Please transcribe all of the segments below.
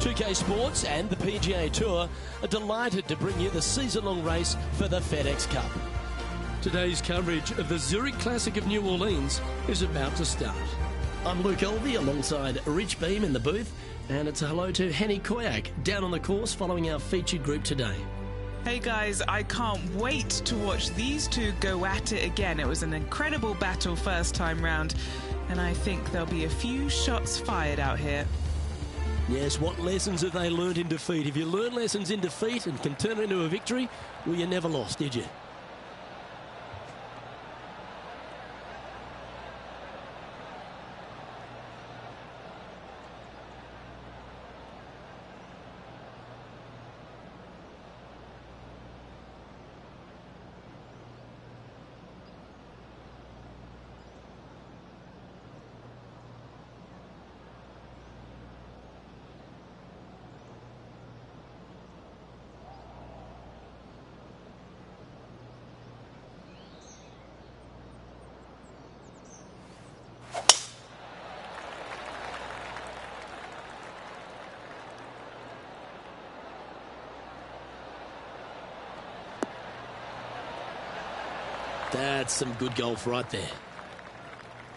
2K Sports and the PGA Tour are delighted to bring you the season-long race for the FedEx Cup. Today's coverage of the Zurich Classic of New Orleans is about to start. I'm Luke Elvey alongside Rich Beam in the booth, and it's a hello to Henny Koyak down on the course following our featured group today. Hey guys, I can't wait to watch these two go at it again. It was an incredible battle first time round, and I think there'll be a few shots fired out here. Yes, what lessons have they learned in defeat? If you learn lessons in defeat and can turn it into a victory, well, you never lost, did you? That's some good golf right there.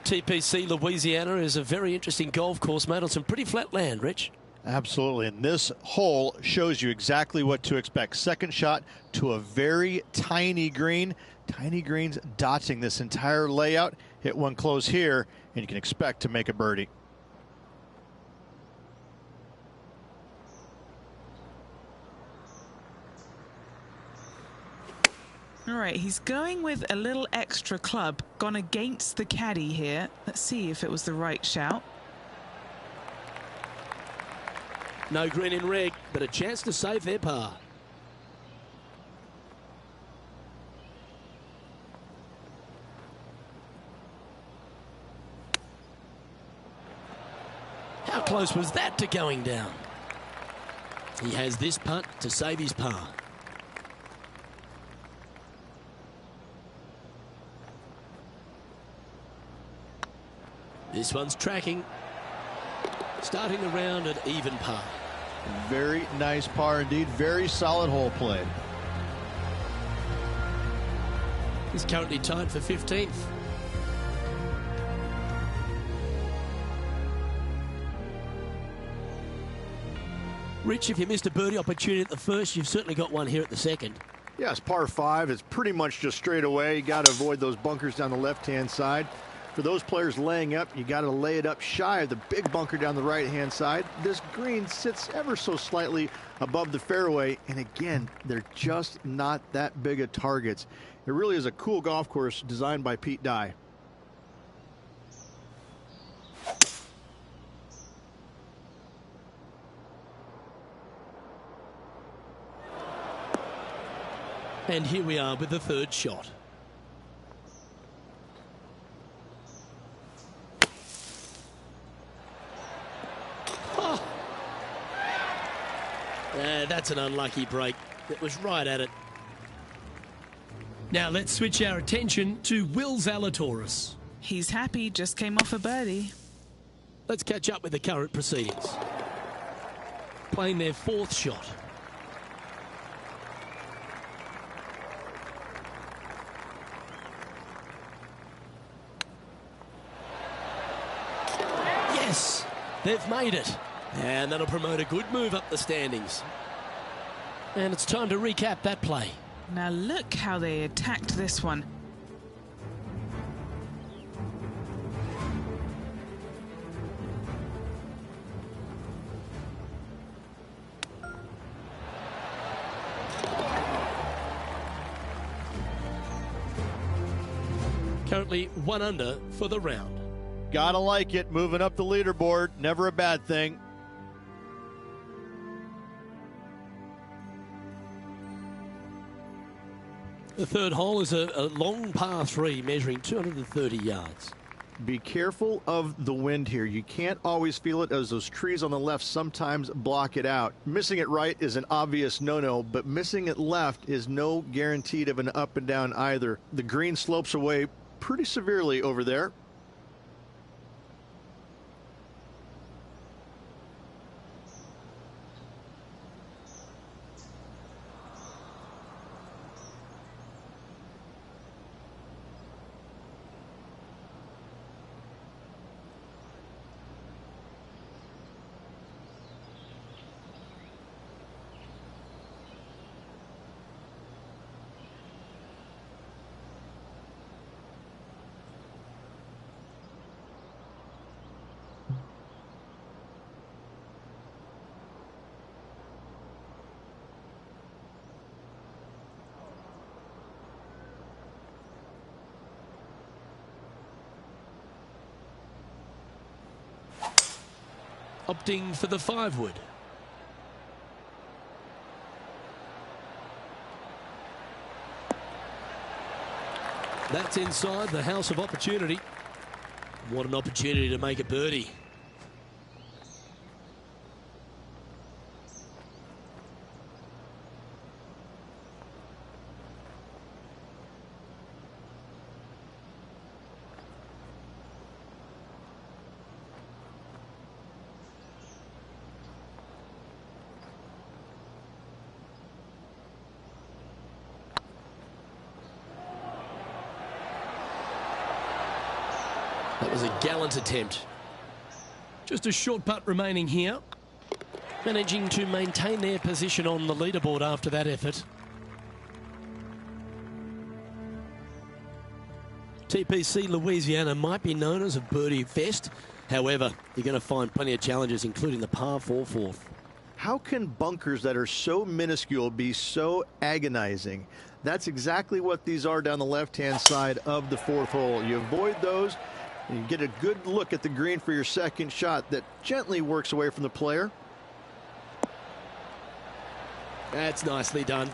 TPC Louisiana is a very interesting golf course made on some pretty flat land, Rich. Absolutely, and this hole shows you exactly what to expect. Second shot to a very tiny green. Tiny greens dotting this entire layout. Hit one close here, and you can expect to make a birdie. All right, he's going with a little extra club, gone against the caddy here. Let's see if it was the right shout. No green in red, but a chance to save their par. close was that to going down? He has this putt to save his par. This one's tracking. Starting the round at even par. Very nice par indeed. Very solid hole play. He's currently tied for 15th. Rich, if you missed a birdie opportunity at the first, you've certainly got one here at the second. Yeah, it's par 5. It's pretty much just straight away. You got to avoid those bunkers down the left-hand side. For those players laying up, you got to lay it up shy of the big bunker down the right-hand side. This green sits ever so slightly above the fairway, and again, they're just not that big of targets. It really is a cool golf course designed by Pete Dye. And here we are with the third shot. Oh. That's an unlucky break. It was right at it. Now let's switch our attention to Will Zalatoris. He's happy, just came off a birdie. Let's catch up with the current proceedings. Playing their fourth shot. Yes, they've made it. And that'll promote a good move up the standings. And it's time to recap that play. Now look how they attacked this one. Currently 1 under for the round. Gotta like it. Moving up the leaderboard. Never a bad thing. The third hole is a long par 3 measuring 230 yards. Be careful of the wind here. You can't always feel it as those trees on the left sometimes block it out. Missing it right is an obvious no-no, but missing it left is no guaranteed of an up and down either. The green slopes away pretty severely over there. Opting for the 5-wood. That's inside the house of opportunity. What an opportunity to make a birdie. That was a gallant attempt. Just a short putt remaining here. Managing to maintain their position on the leaderboard after that effort. TPC Louisiana might be known as a birdie fest. However, you're going to find plenty of challenges, including the par 4 fourth. How can bunkers that are so minuscule be so agonizing? That's exactly what these are down the left-hand side of the fourth hole. You avoid those, and you get a good look at the green for your second shot that gently works away from the player. That's nicely done.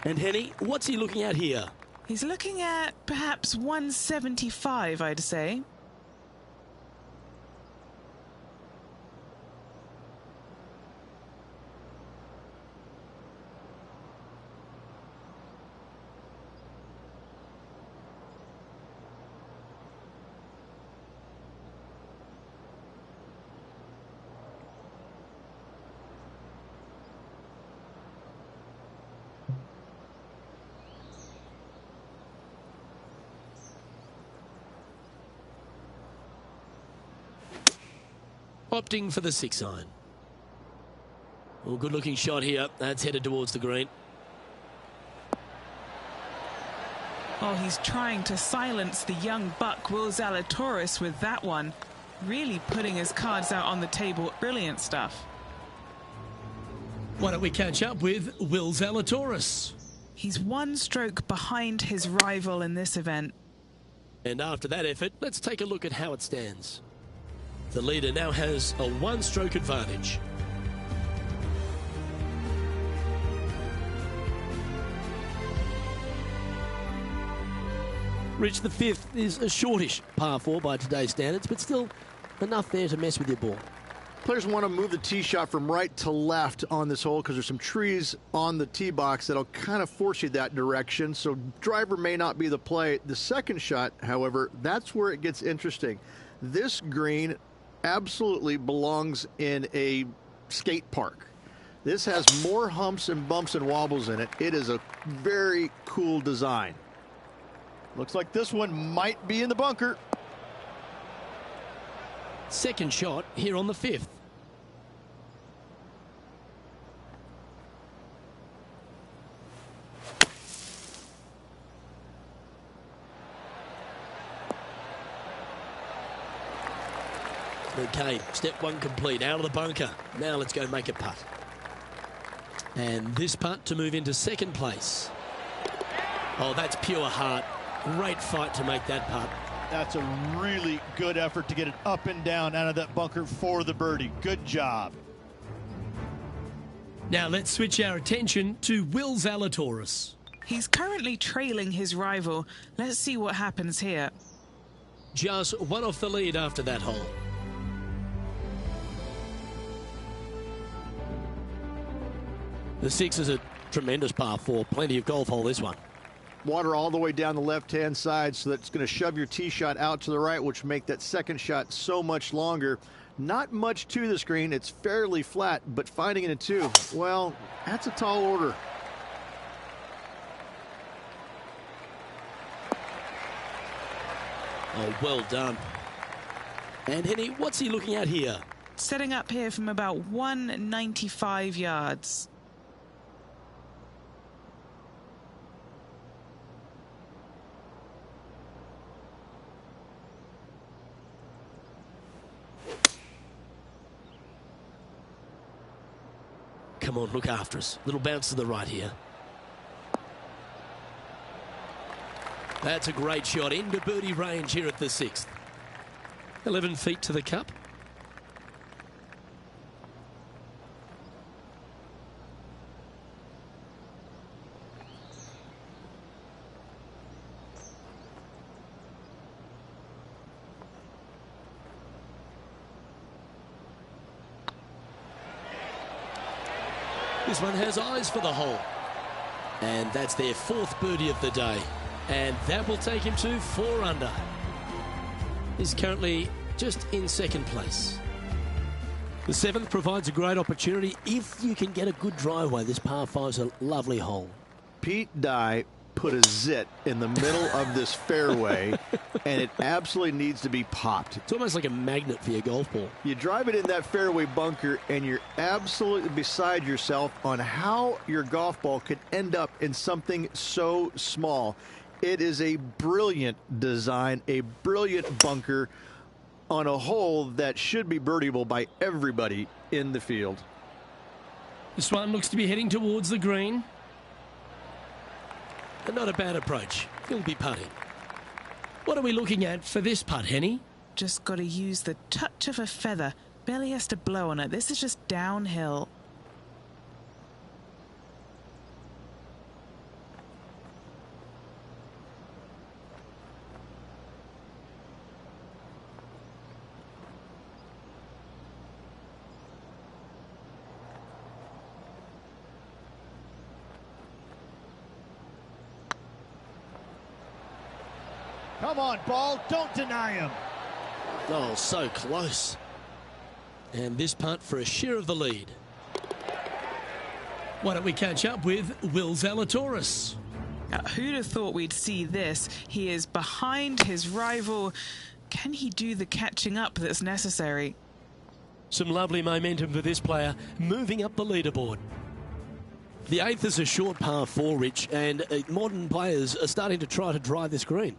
And Henny, what's he looking at here? He's looking at perhaps 175, I'd say. opting for the 6-iron. Well, good-looking shot here. That's headed towards the green. Oh, he's trying to silence the young buck, Will Zalatoris, with that one. Really putting his cards out on the table. Brilliant stuff. Why don't we catch up with Will Zalatoris? He's one stroke behind his rival in this event. And after that effort, let's take a look at how it stands. The leader now has a one-stroke advantage. Rich, the 5th is a shortish par 4 by today's standards, but still enough there to mess with your ball. Players want to move the tee shot from right to left on this hole because there's some trees on the tee box that'll kind of force you that direction, so driver may not be the play. The second shot, however, that's where it gets interesting. This green absolutely belongs in a skate park. This has more humps and bumps and wobbles in it. It is a very cool design. Looks like this one might be in the bunker. Second shot here on the 5th. Okay, step 1 complete, out of the bunker. Now let's go make a putt. And this putt to move into second place. Oh, that's pure heart. Great fight to make that putt. That's a really good effort to get it up and down out of that bunker for the birdie. Good job. Now let's switch our attention to Will Zalatoris. He's currently trailing his rival. Let's see what happens here. Just one off the lead after that hole. The 6 is a tremendous par 4. Plenty of golf hole, this one. Water all the way down the left-hand side, so that's going to shove your tee shot out to the right, which will make that second shot so much longer. Not much to the screen. It's fairly flat, but finding it in 2, well, that's a tall order. Oh, well done. And Henny, what's he looking at here? Setting up here from about 195 yards. Come on, look after us. Little bounce to the right here. That's a great shot into birdie range here at the 6th. 11 feet to the cup. This one has eyes for the hole. And that's their 4th birdie of the day. And that will take him to 4 under. He's currently just in second place. The 7th provides a great opportunity if you can get a good driveway. This par 5 is a lovely hole. Pete Dye put a zit in the middle of this fairway, and it absolutely needs to be popped. It's almost like a magnet for your golf ball. You drive it in that fairway bunker, and you're absolutely beside yourself on how your golf ball could end up in something so small. It is a brilliant design, a brilliant bunker on a hole that should be birdieable by everybody in the field. This one looks to be heading towards the green. And not a bad approach. He'll be putting. What are we looking at for this putt, Henny? Just got to use the touch of a feather. Barely has to blow on it. This is just downhill. Come on, ball. Don't deny him. Oh, so close. And this putt for a share of the lead. Why don't we catch up with Will Zalatoris? Who'd have thought we'd see this? He is behind his rival. Can he do the catching up that's necessary? Some lovely momentum for this player, moving up the leaderboard. The 8th is a short par 4, Rich, and modern players are starting to try to drive this green.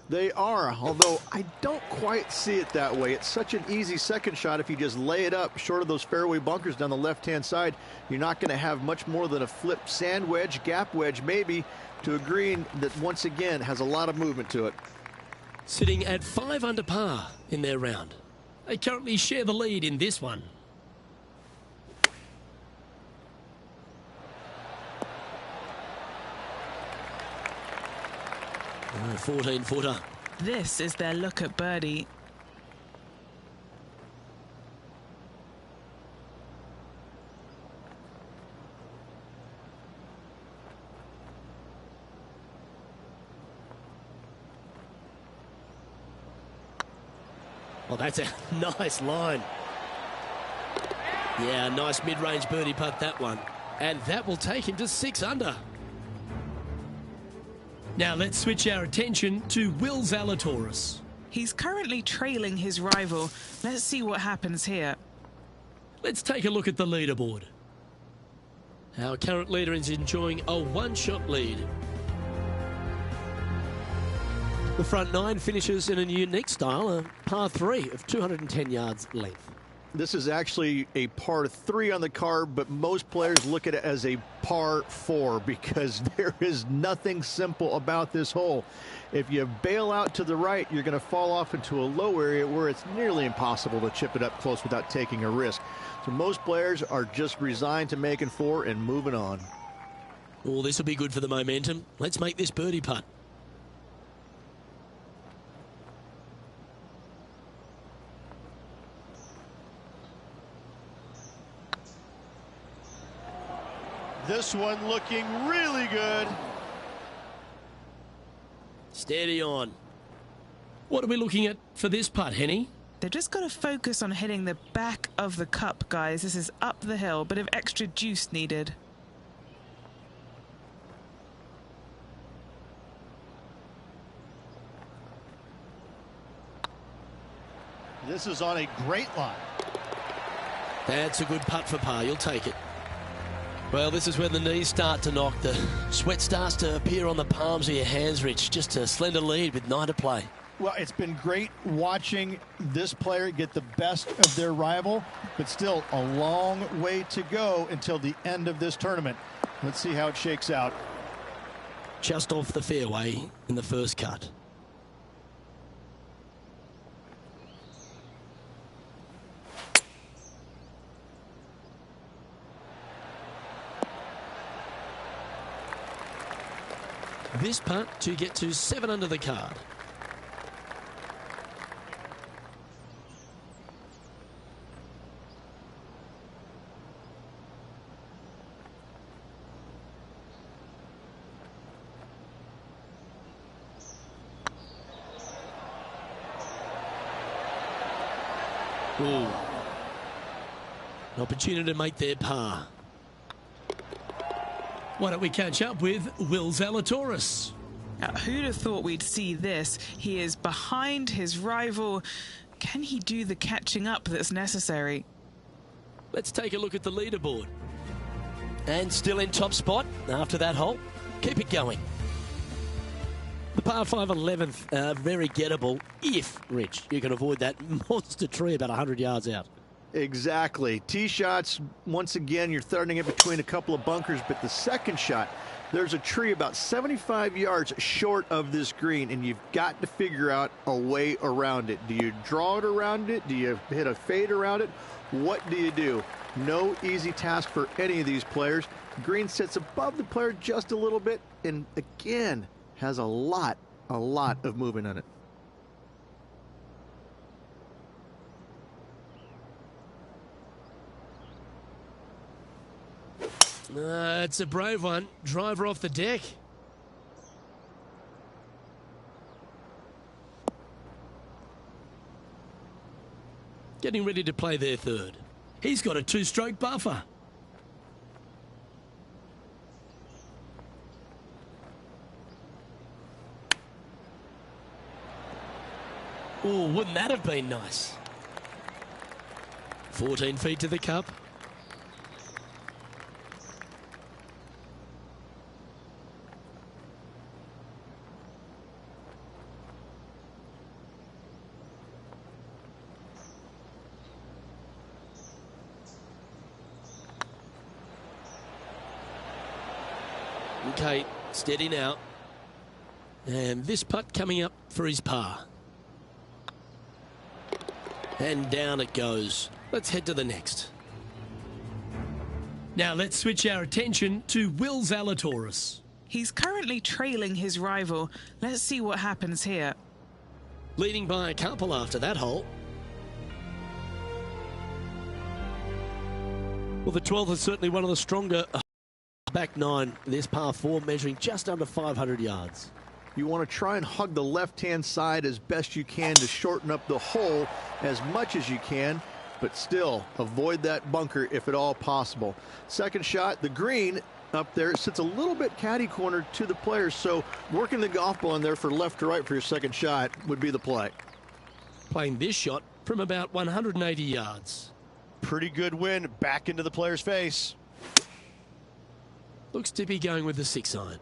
They are, although I don't quite see it that way. It's such an easy second shot. If you just lay it up short of those fairway bunkers down the left-hand side, you're not going to have much more than a flip sand wedge, gap wedge maybe, to a green that once again has a lot of movement to it. Sitting at 5 under par in their round. They currently share the lead in this one. 14-footer. This is their look at birdie. Well, that's a nice line. Yeah, nice mid-range birdie putt, that one. And that will take him to 6 under. Now let's switch our attention to Will Zalatoris. He's currently trailing his rival. Let's see what happens here. Let's take a look at the leaderboard. Our current leader is enjoying a 1-shot lead. The front 9 finishes in a unique style, a par 3 of 210 yards length. This is actually a par 3 on the card, but most players look at it as a par 4 because there is nothing simple about this hole. If you bail out to the right, you're going to fall off into a low area where it's nearly impossible to chip it up close without taking a risk. So most players are just resigned to making 4 and moving on. Oh, this will be good for the momentum. Let's make this birdie putt. This one looking really good. Steady on. What are we looking at for this putt, Henny? They've just got to focus on hitting the back of the cup, guys. This is up the hill, bit of extra juice needed. This is on a great line. That's a good putt for par. You'll take it. Well, this is when the knees start to knock. The sweat starts to appear on the palms of your hands, Rich. Just a slender lead with 9 to play. Well, it's been great watching this player get the best of their rival, but still a long way to go until the end of this tournament. Let's see how it shakes out. Just off the fairway in the first cut. This putt to get to 7 under the card. Ooh. An opportunity to make their par. Why don't we catch up with Will Zalatoris? Now, who'd have thought we'd see this? He is behind his rival. Can he do the catching up that's necessary? Let's take a look at the leaderboard. And still in top spot after that hole. Keep it going. The par 5 11th, very gettable if, Rich, you can avoid that monster tree about 100 yards out. Exactly. Tee shots, once again, you're threading it between a couple of bunkers, but the second shot, there's a tree about 75 yards short of this green, and you've got to figure out a way around it. Do you draw it around it? Do you hit a fade around it? What do you do? No easy task for any of these players. Green sits above the player just a little bit, and again, has a lot of movement on it. It's a brave one. Driver off the deck. Getting ready to play their third. He's got a 2-stroke buffer. Oh, wouldn't that have been nice? 14 feet to the cup. Okay, steady now. And this putt coming up for his par. And down it goes. Let's head to the next. Now let's switch our attention to Will Zalatoris. He's currently trailing his rival. Let's see what happens here. Leading by a couple after that hole. Well, the 12th is certainly one of the stronger back nine. This par 4 measuring just under 500 yards. You want to try and hug the left-hand side as best you can to shorten up the hole as much as you can, but still avoid that bunker if at all possible. Second shot, the green up there sits a little bit caddy cornered to the players, so working the golf ball in there for left to right for your second shot would be the play. Playing this shot from about 180 yards. Pretty good win back into the player's face. Looks to be going with the 6-iron.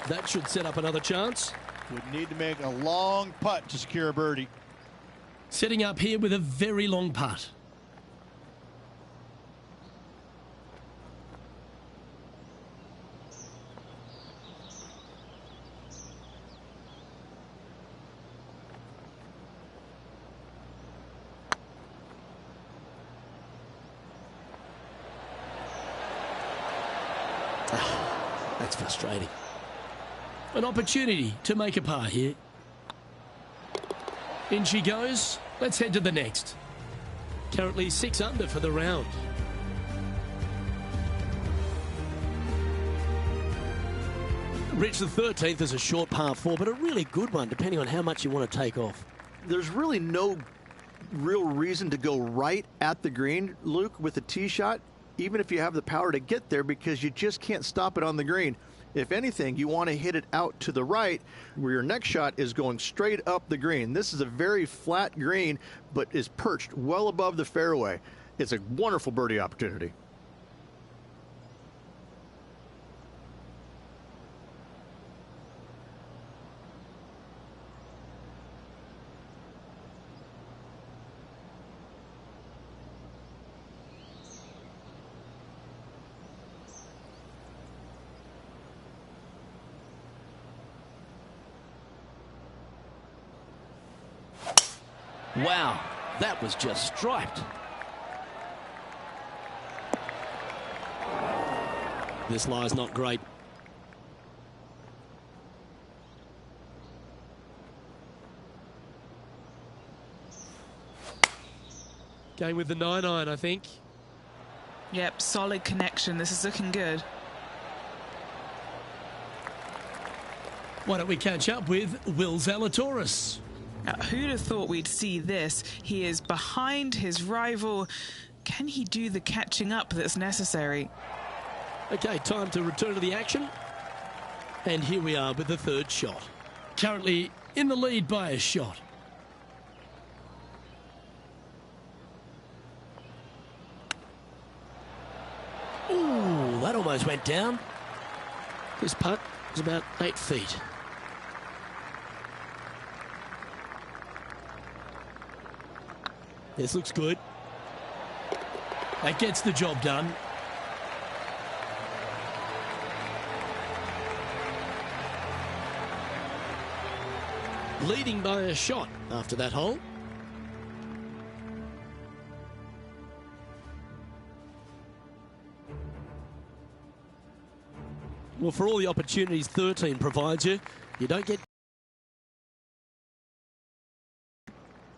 That should set up another chance. Would need to make a long putt to secure a birdie. Setting up here with a very long putt. That's frustrating. An opportunity to make a par here. In she goes. Let's head to the next. Currently 6 under for the round. Rich, the 13th is a short par 4, but a really good one, depending on how much you want to take off. There's really no real reason to go right at the green, Luke, with a tee shot, even if you have the power to get there, because you just can't stop it on the green. If anything, you want to hit it out to the right, where your next shot is going straight up the green. This is a very flat green, but is perched well above the fairway. It's a wonderful birdie opportunity. Wow, that was just striped. This lie's not great. Going with the 9-iron, I think. Yep, solid connection. This is looking good. Why don't we catch up with Will Zalatoris? Now, who'd have thought we'd see this? He is behind his rival. Can he do the catching up that's necessary? Okay, time to return to the action. And here we are with the third shot. Currently in the lead by a shot. Ooh, that almost went down. This putt is about 8 feet. This looks good. That gets the job done. Leading by a shot after that hole. Well, for all the opportunities 13 provides you, you don't get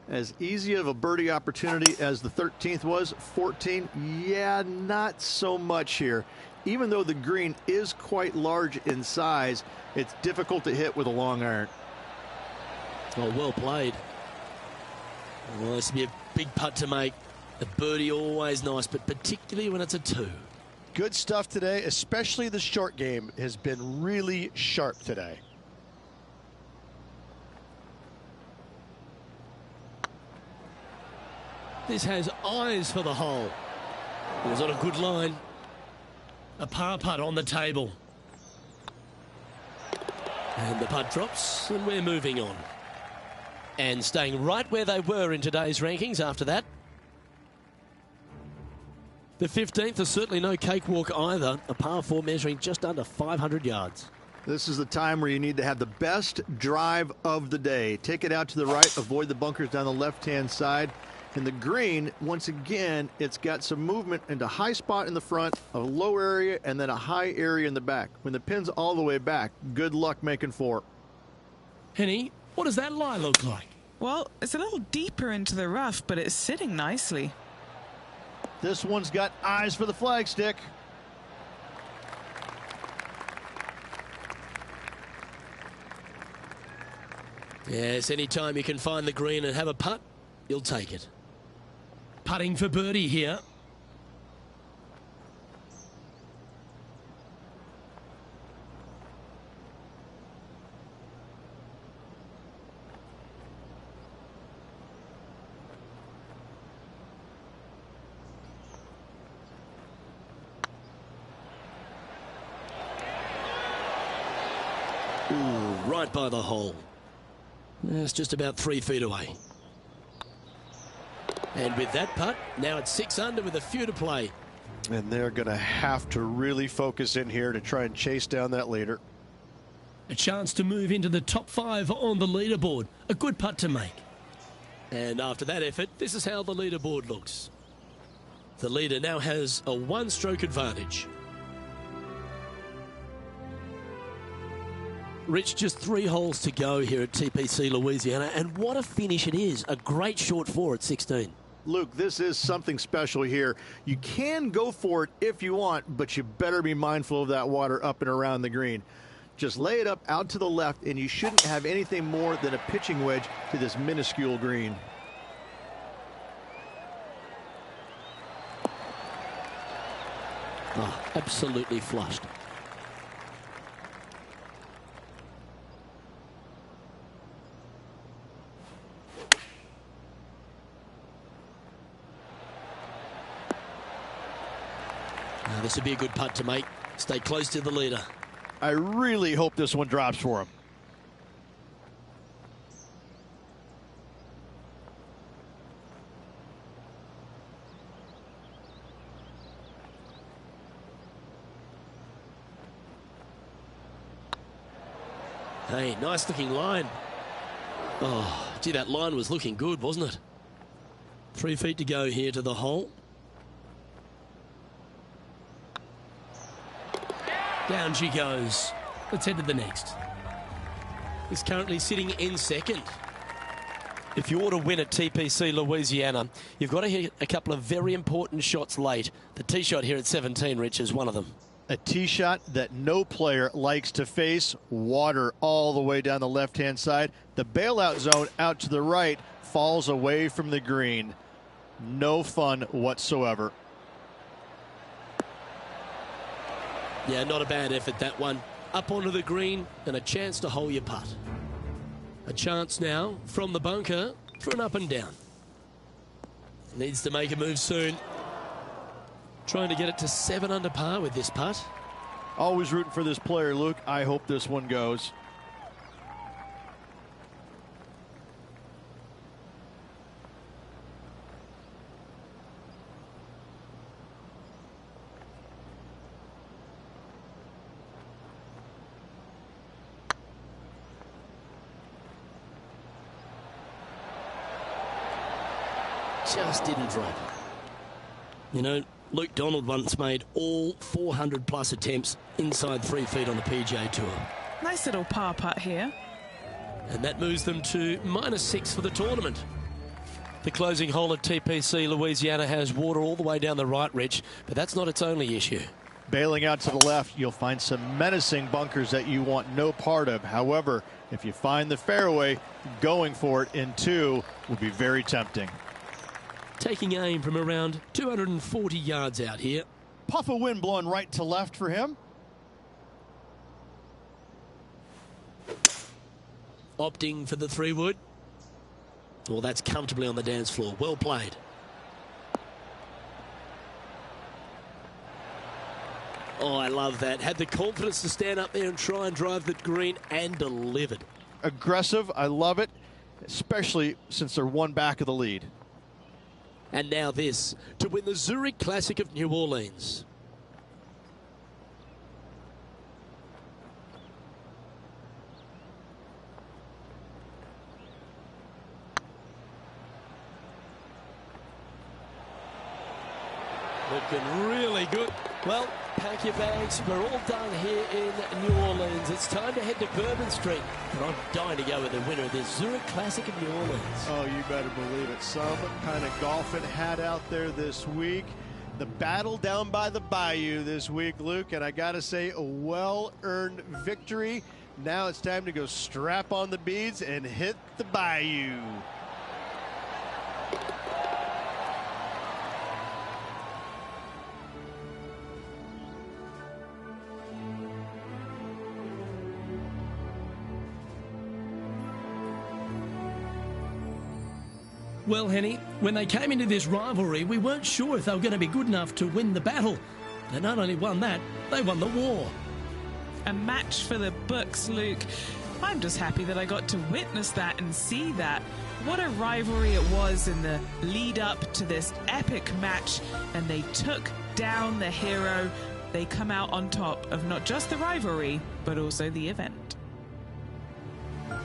as easy of a birdie opportunity as the 13th was. 14, yeah, not so much here. Even though the green is quite large in size, it's difficult to hit with a long iron. Oh, well played. Well, this will be a big putt to make. A birdie always nice, but particularly when it's a 2. Good stuff today, especially the short game has been really sharp today. This has eyes for the hole. It was on a good line. A par putt on the table. And the putt drops, and we're moving on. And staying right where they were in today's rankings after that. The 15th is certainly no cakewalk either. A par 4 measuring just under 500 yards. This is the time where you need to have the best drive of the day. Take it out to the right, avoid the bunkers down the left-hand side. And the green, once again, it's got some movement into a high spot in the front, a low area, and then a high area in the back. When the pin's all the way back, good luck making 4. Henny, what does that lie look like? Well, it's a little deeper into the rough, but it's sitting nicely. This one's got eyes for the flagstick. Yes, anytime you can find the green and have a putt, you'll take it. Putting for birdie here. Ooh, right by the hole. It's just about 3 feet away. And with that putt, now it's 6 under with a few to play. And they're going to have to really focus in here to try and chase down that leader. A chance to move into the top 5 on the leaderboard. A good putt to make. And after that effort, this is how the leaderboard looks. The leader now has a 1-stroke advantage. Rich, just 3 holes to go here at TPC Louisiana, and what a finish it is. A great short 4 at 16. Luke, this is something special here. You can go for it if you want, but you better be mindful of that water up and around the green. Just lay it up out to the left, and you shouldn't have anything more than a pitching wedge to this minuscule green. Oh, absolutely flushed. Now, this would be a good putt to make. Stay close to the leader. I really hope this one drops for him. Hey, nice looking line. Oh, gee, that line was looking good, wasn't it? 3 feet to go here to the hole. Down she goes. Let's head to the next. He's currently sitting in second. If you want to win at TPC Louisiana, you've got to hit a couple of very important shots late. The tee shot here at 17, Rich, is one of them. A tee shot that no player likes to face. Water all the way down the left-hand side. The bailout zone out to the right falls away from the green. No fun whatsoever. Yeah, not a bad effort, that one. Up onto the green and a chance to hole your putt. A chance now from the bunker for an up and down. Needs to make a move soon. Trying to get it to 7 under par with this putt. Always rooting for this player, Luke. I hope this one goes. Just didn't drop. You know, Luke Donald once made all 400-plus attempts inside 3 feet on the PGA Tour. Nice little par putt here. And that moves them to -6 for the tournament. The closing hole at TPC Louisiana has water all the way down the right, Rich, but that's not its only issue. Bailing out to the left, you'll find some menacing bunkers that you want no part of. However, if you find the fairway, going for it in 2 will be very tempting. Taking aim from around 240 yards out here. Puff of wind blowing right to left for him. Opting for the 3-wood. Well, that's comfortably on the dance floor. Well played. Oh, I love that. Had the confidence to stand up there and try and drive the green, and delivered. Aggressive. I love it, especially since they're one back of the lead. And now this, to win the Zurich Classic of New Orleans. Looking really good. Well, pack your bags. We're all done here in New Orleans. It's time to head to Bourbon Street. But I'm dying to go with the winner of this Zurich Classic of New Orleans. Oh, you better believe it. Some kind of golfing hat out there this week. The battle down by the bayou this week, Luke, and I got to say, a well-earned victory. Now it's time to go strap on the beads and hit the bayou. Well, Henny, when they came into this rivalry, we weren't sure if they were going to be good enough to win the battle. They not only won that, they won the war. A match for the books, Luke. I'm just happy that I got to witness that and see that. What a rivalry it was in the lead up to this epic match, and they took down the hero. They come out on top of not just the rivalry, but also the event.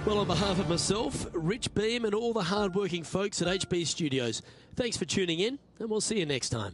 Well, on behalf of myself, Rich Beam, and all the hard-working folks at HB Studios, thanks for tuning in, and we'll see you next time.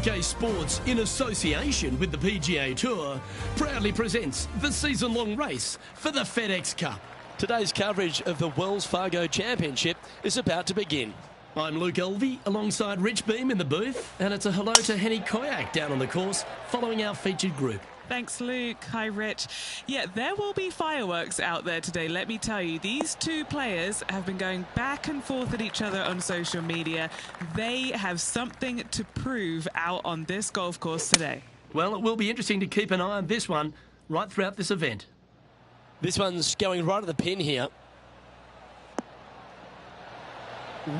UK Sports, in association with the PGA Tour, proudly presents the season-long race for the FedEx Cup. Today's coverage of the Wells Fargo Championship is about to begin. I'm Luke Elvey, alongside Rich Beam in the booth, and it's a hello to Henny Koyak down on the course, following our featured group. Thanks, Luke. Hi, Rich. Yeah, there will be fireworks out there today, let me tell you. These two players have been going back and forth at each other on social media. They have something to prove out on this golf course today. Well, it will be interesting to keep an eye on this one right throughout this event. This one's going right at the pin here.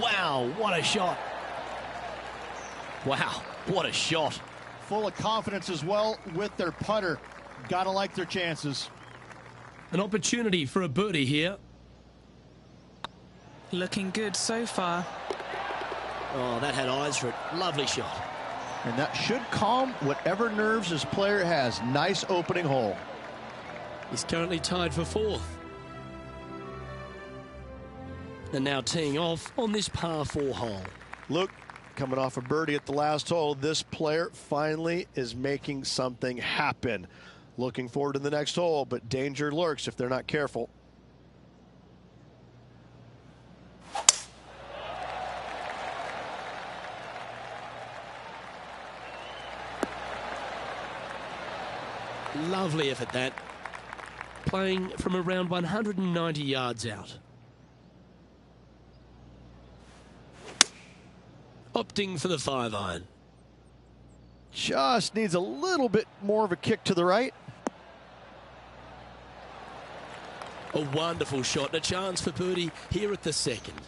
Wow, what a shot. Wow, what a shot. Full of confidence as well with their putter. Gotta like their chances. An opportunity for a birdie here. Looking good so far. Oh, that had eyes for it. Lovely shot. And that should calm whatever nerves this player has. Nice opening hole. He's currently tied for fourth. And now teeing off on this par 4 hole. Luke, coming off a birdie at the last hole, this player finally is making something happen. Looking forward to the next hole, but danger lurks if they're not careful. Lovely effort, that. Playing from around 190 yards out. Opting for the 5-iron. Just needs a little bit more of a kick to the right. A wonderful shot and a chance for birdie here at the second.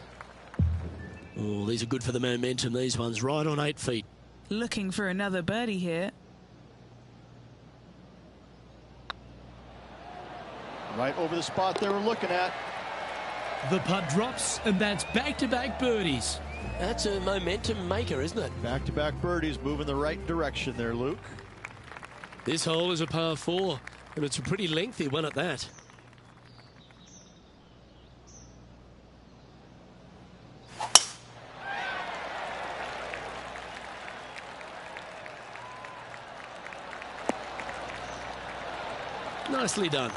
Oh, these are good for the momentum, these ones, right on 8 feet. Looking for another birdie here. Right over the spot they were looking at. The putt drops, and that's back-to-back birdies. That's a momentum maker, isn't it? Back-to-back birdies, moving the right direction there, Luke. This hole is a par 4, and it's a pretty lengthy one at that. Nicely done.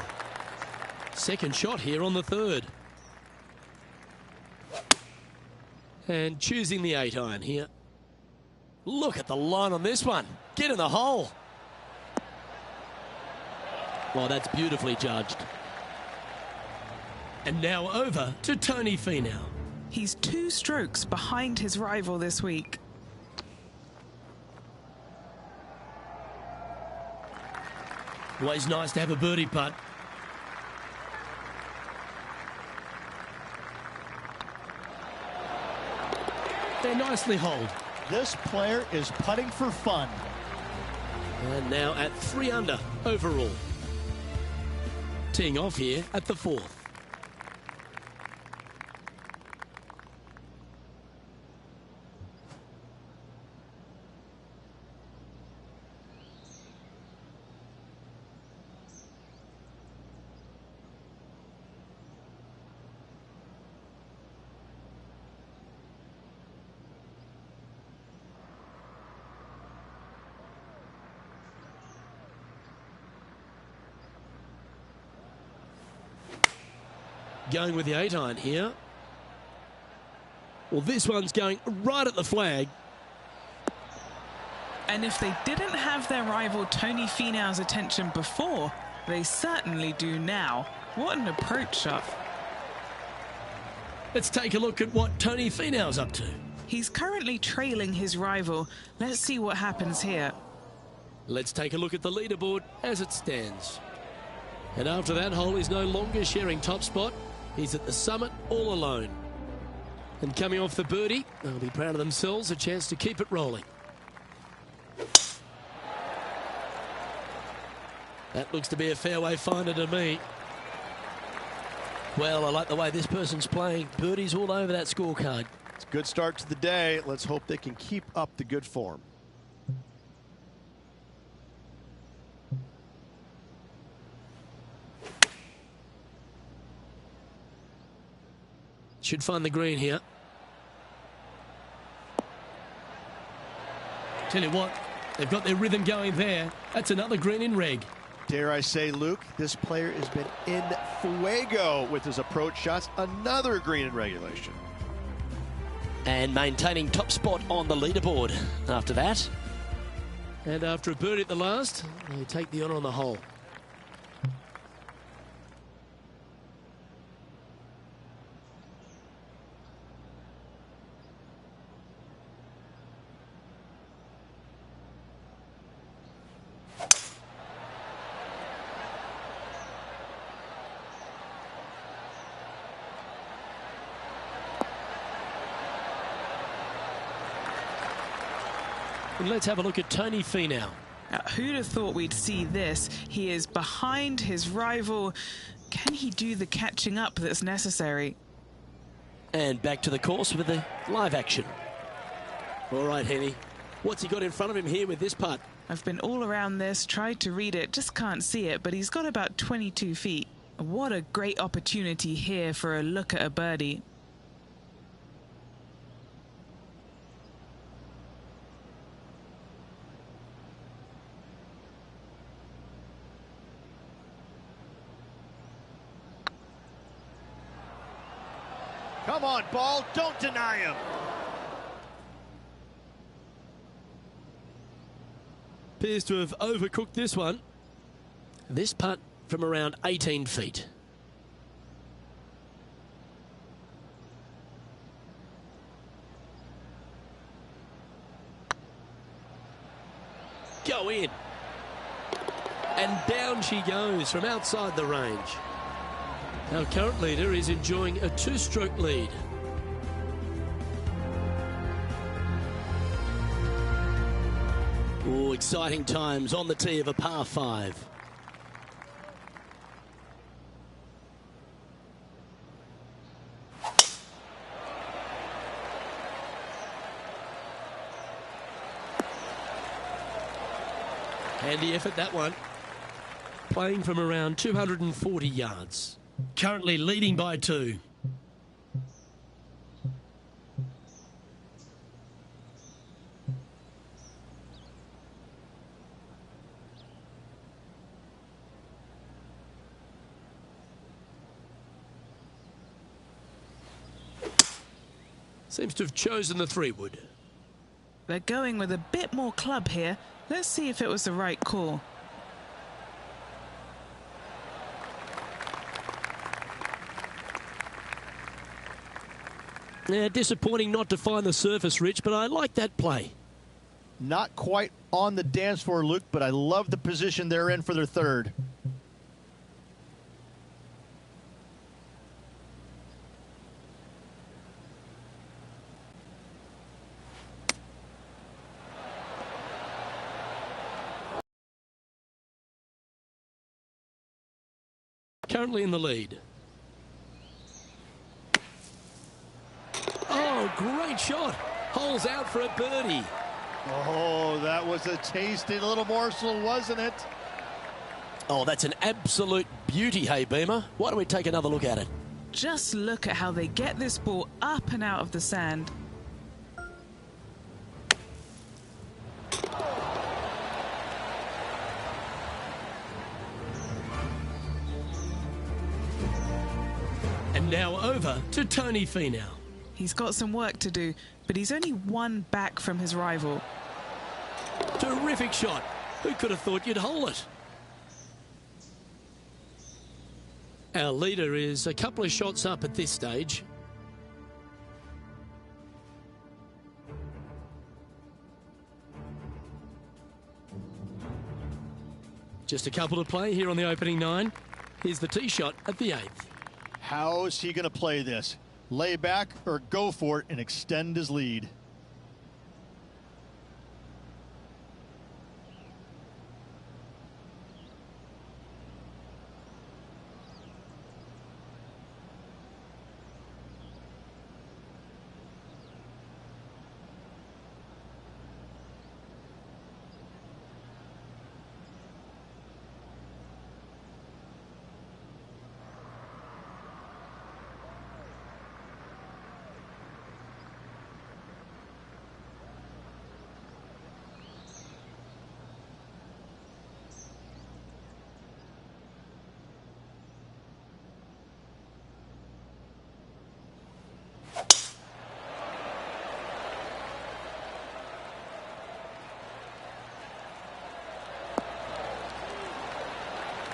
Second shot here on the third. And choosing the 8-iron here. Look at the line on this one. Get in the hole. Well, that's beautifully judged. And now over to Tony Finau. He's 2 strokes behind his rival this week. Always nice to have a birdie putt. They're nicely holed. This player is putting for fun. And now at 3 under overall. Teeing off here at the 4th. Going with the 8-iron here. Well, this one's going right at the flag. And if they didn't have their rival Tony Finau's attention before, they certainly do now. What an approach shot. Let's take a look at what Tony Finau's up to. He's currently trailing his rival. Let's see what happens here. Let's take a look at the leaderboard as it stands. And after that hole, he's no longer sharing top spot. He's at the summit all alone. And coming off the birdie, they'll be proud of themselves, a chance to keep it rolling. That looks to be a fairway finder to me. Well, I like the way this person's playing. Birdies all over that scorecard. It's a good start to the day. Let's hope they can keep up the good form. Should find the green here. Tell you what, They've got their rhythm going there. That's another green in reg. Dare I say, Luke, this player has been in fuego with his approach shots. Another green in regulation. And maintaining top spot on the leaderboard after that. And after a birdie at the last, they take the honour on the hole. And let's have a look at Tony Finau. Now, who'd have thought we'd see this? He is behind his rival. Can he do the catching up that's necessary? And back to the course with the live action. All right, Henny. What's he got in front of him here with this putt? I've been all around this, tried to read it, just can't see it, but he's got about 22 feet. What a great opportunity here for a look at a birdie. Come on, ball. Don't deny him. Appears to have overcooked this one. This putt from around 18 feet. Go in. And down she goes from outside the range. Our current leader is enjoying a two-stroke lead. Oh, exciting times on the tee of a par 5. Handy effort, that one. Playing from around 240 yards. Currently leading by 2. Seems to have chosen the 3-wood. They're going with a bit more club here. Let's see if it was the right call. Yeah, disappointing not to find the surface, Rich, but I like that play. Not quite on the dance floor, Luke, but I love the position they're in for their third. Currently in the lead. Oh, great shot. Holes out for a birdie. Oh, that was a tasty little morsel, wasn't it? Oh, that's an absolute beauty, hey, Beamer. Why don't we take another look at it? Just look at how they get this ball up and out of the sand. And now over to Tony Finau. He's got some work to do, but he's only one back from his rival. Terrific shot. Who could have thought you'd hole it? Our leader is a couple of shots up at this stage. Just a couple to play here on the opening 9. Here's the tee shot at the 8th. How is he going to play this? Lay back or go for it and extend his lead?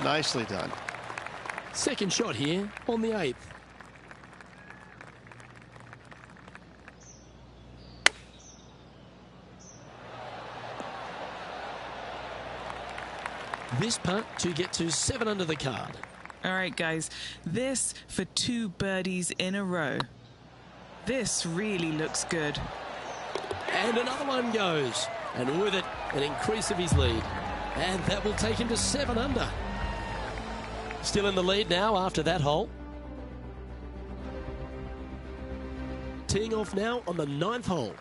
Nicely done. Second shot here on the 8th. This putt to get to 7 under the card. All right, guys, this for 2 birdies in a row. This really looks good. And another one goes. And with it, an increase of his lead. And that will take him to 7 under. Still in the lead now after that hole. Teeing off now on the 9th hole.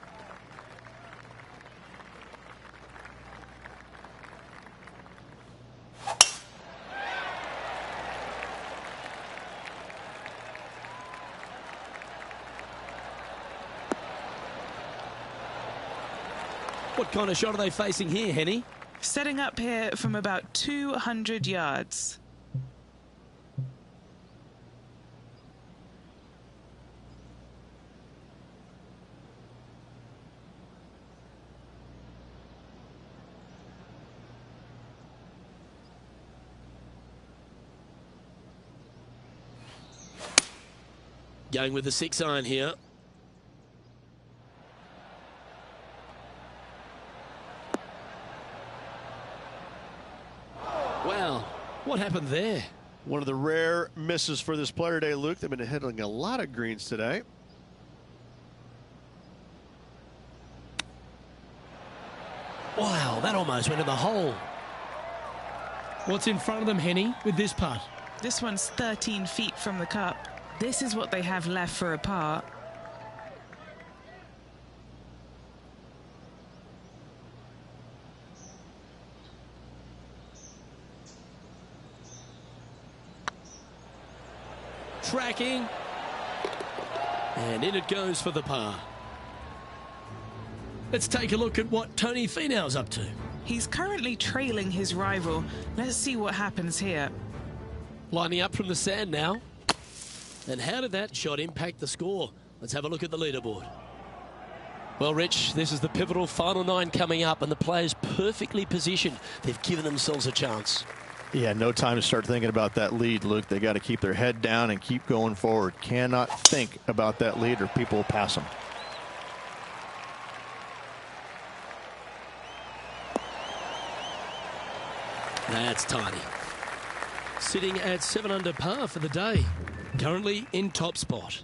What kind of shot are they facing here, Henny? Setting up here from about 200 yards. Going with the 6 iron here. Wow, what happened there? One of the rare misses for this player today, Luke. They've been hitting a lot of greens today. Wow, that almost went in the hole. What's in front of them, Henny, with this putt? This one's 13 feet from the cup. This is what they have left for a par. Tracking. And in it goes for the par. Let's take a look at what Tony Finau's up to. He's currently trailing his rival. Let's see what happens here. Lining up from the sand now. And how did that shot impact the score? Let's have a look at the leaderboard. Well, Rich, this is the pivotal final 9 coming up, and the players perfectly positioned. They've given themselves a chance. Yeah, no time to start thinking about that lead, Luke. They got to keep their head down and keep going forward. Cannot think about that lead or people will pass them. That's tiny. Sitting at 7 under par for the day. Currently in top spot.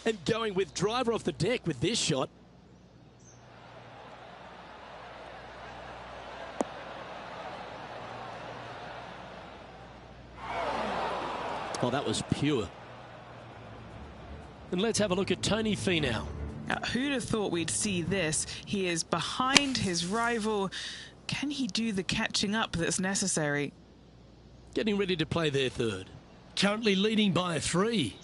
And going with driver off the deck with this shot. Oh, that was pure. And let's have a look at Tony Finau. Now, who'd have thought we'd see this? He is behind his rival. Can he do the catching up that's necessary? Getting ready to play their 3rd. Currently leading by 3.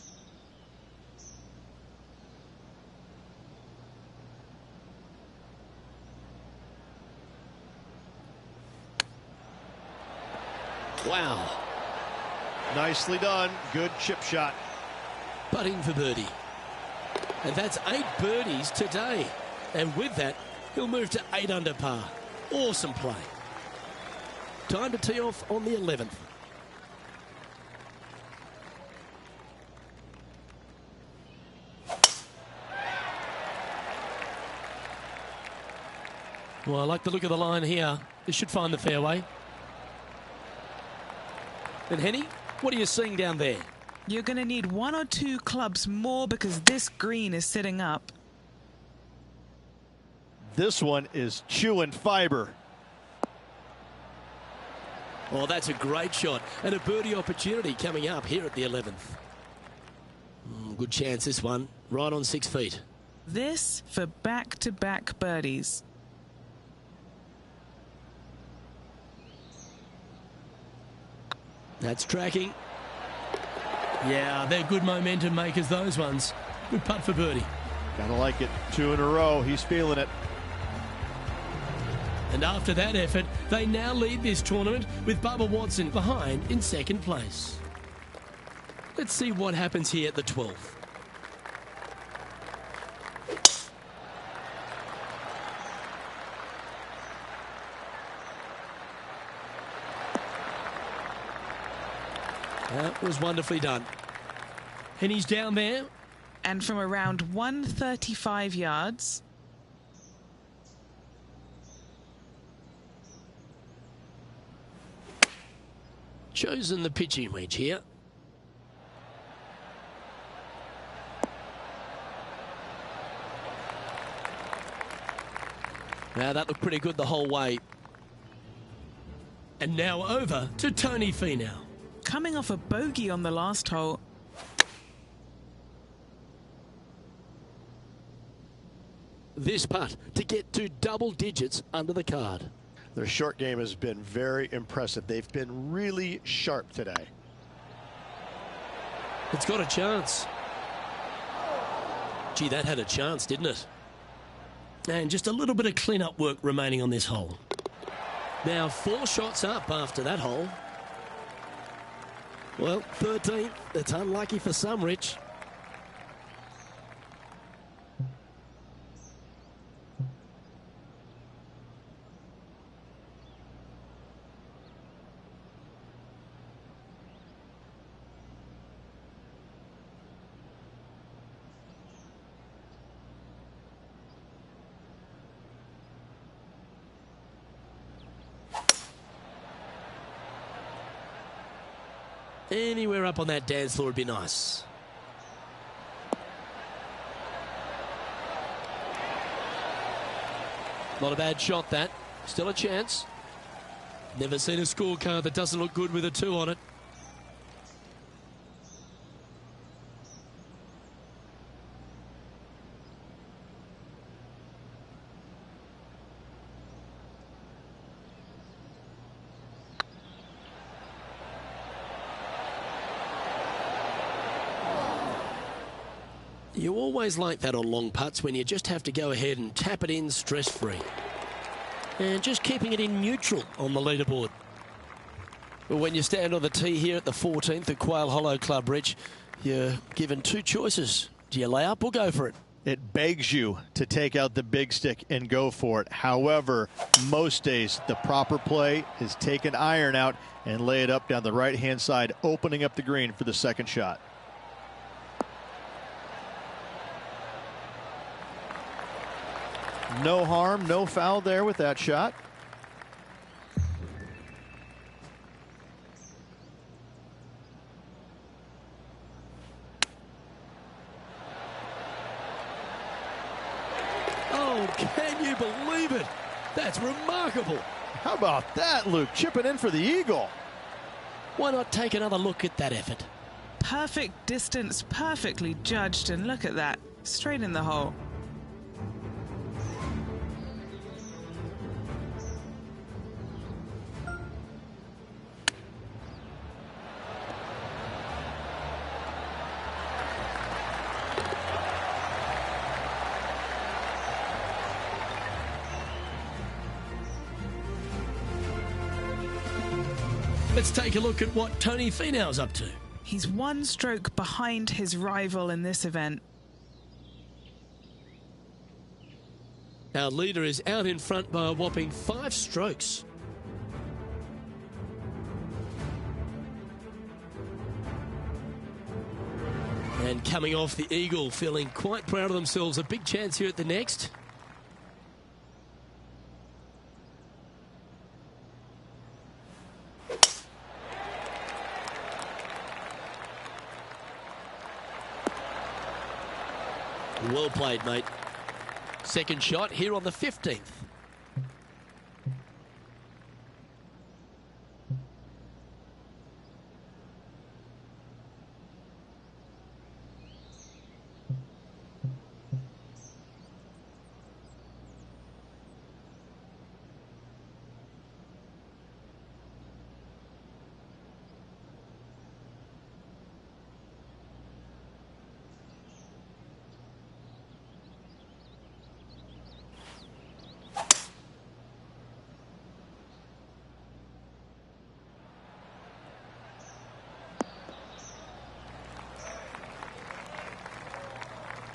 Wow. Nicely done. Good chip shot. Putting for birdie. And that's 8 birdies today. And with that, he'll move to 8 under par. Awesome play. Time to tee off on the 11th. Well, I like the look of the line here. This should find the fairway. And Henny, what are you seeing down there? You're going to need 1 or 2 clubs more because this green is sitting up. This one is chewing fiber. Oh, that's a great shot. And a birdie opportunity coming up here at the 11th. Good chance, this one. Right on 6 feet. This for back-to-back birdies. That's tracking. Yeah, they're good momentum makers, those ones. Good putt for birdie. Gotta like it. 2 in a row. He's feeling it. And after that effort, they now lead this tournament with Bubba Watson behind in 2nd place. Let's see what happens here at the 12th. That was wonderfully done. And he's down there. And from around 135 yards. Chosen the pitching wedge here. Now that looked pretty good the whole way. And now over to Tony Finau. Coming off a bogey on the last hole. This putt to get to double digits under the card. Their short game has been very impressive. They've been really sharp today. It's got a chance. Gee, that had a chance, didn't it? And just a little bit of clean-up work remaining on this hole. Now 4 shots up after that hole. Well, 13th. It's unlucky for some, Rich. Anywhere up on that dance floor would be nice. Not a bad shot, that. Still a chance. Never seen a scorecard that doesn't look good with a 2 on it. You always like that on long putts when you just have to go ahead and tap it in stress-free. And just keeping it in neutral on the leaderboard. But when you stand on the tee here at the 14th at Quail Hollow Club, Rich, you're given 2 choices. Do you lay up or go for it? It begs you to take out the big stick and go for it. However, most days the proper play is take an iron out and lay it up down the right-hand side, opening up the green for the second shot. No harm, no foul there with that shot. Oh, can you believe it? That's remarkable. How about that, Luke? Chipping in for the eagle. Why not take another look at that effort? Perfect distance, perfectly judged, and look at that. Straight in the hole. Let's take a look at what Tony Finau's up to. He's 1 stroke behind his rival in this event. Our leader is out in front by a whopping 5 strokes. And coming off the eagle, feeling quite proud of themselves. A big chance here at the next. Well played, mate. Second shot here on the 15th.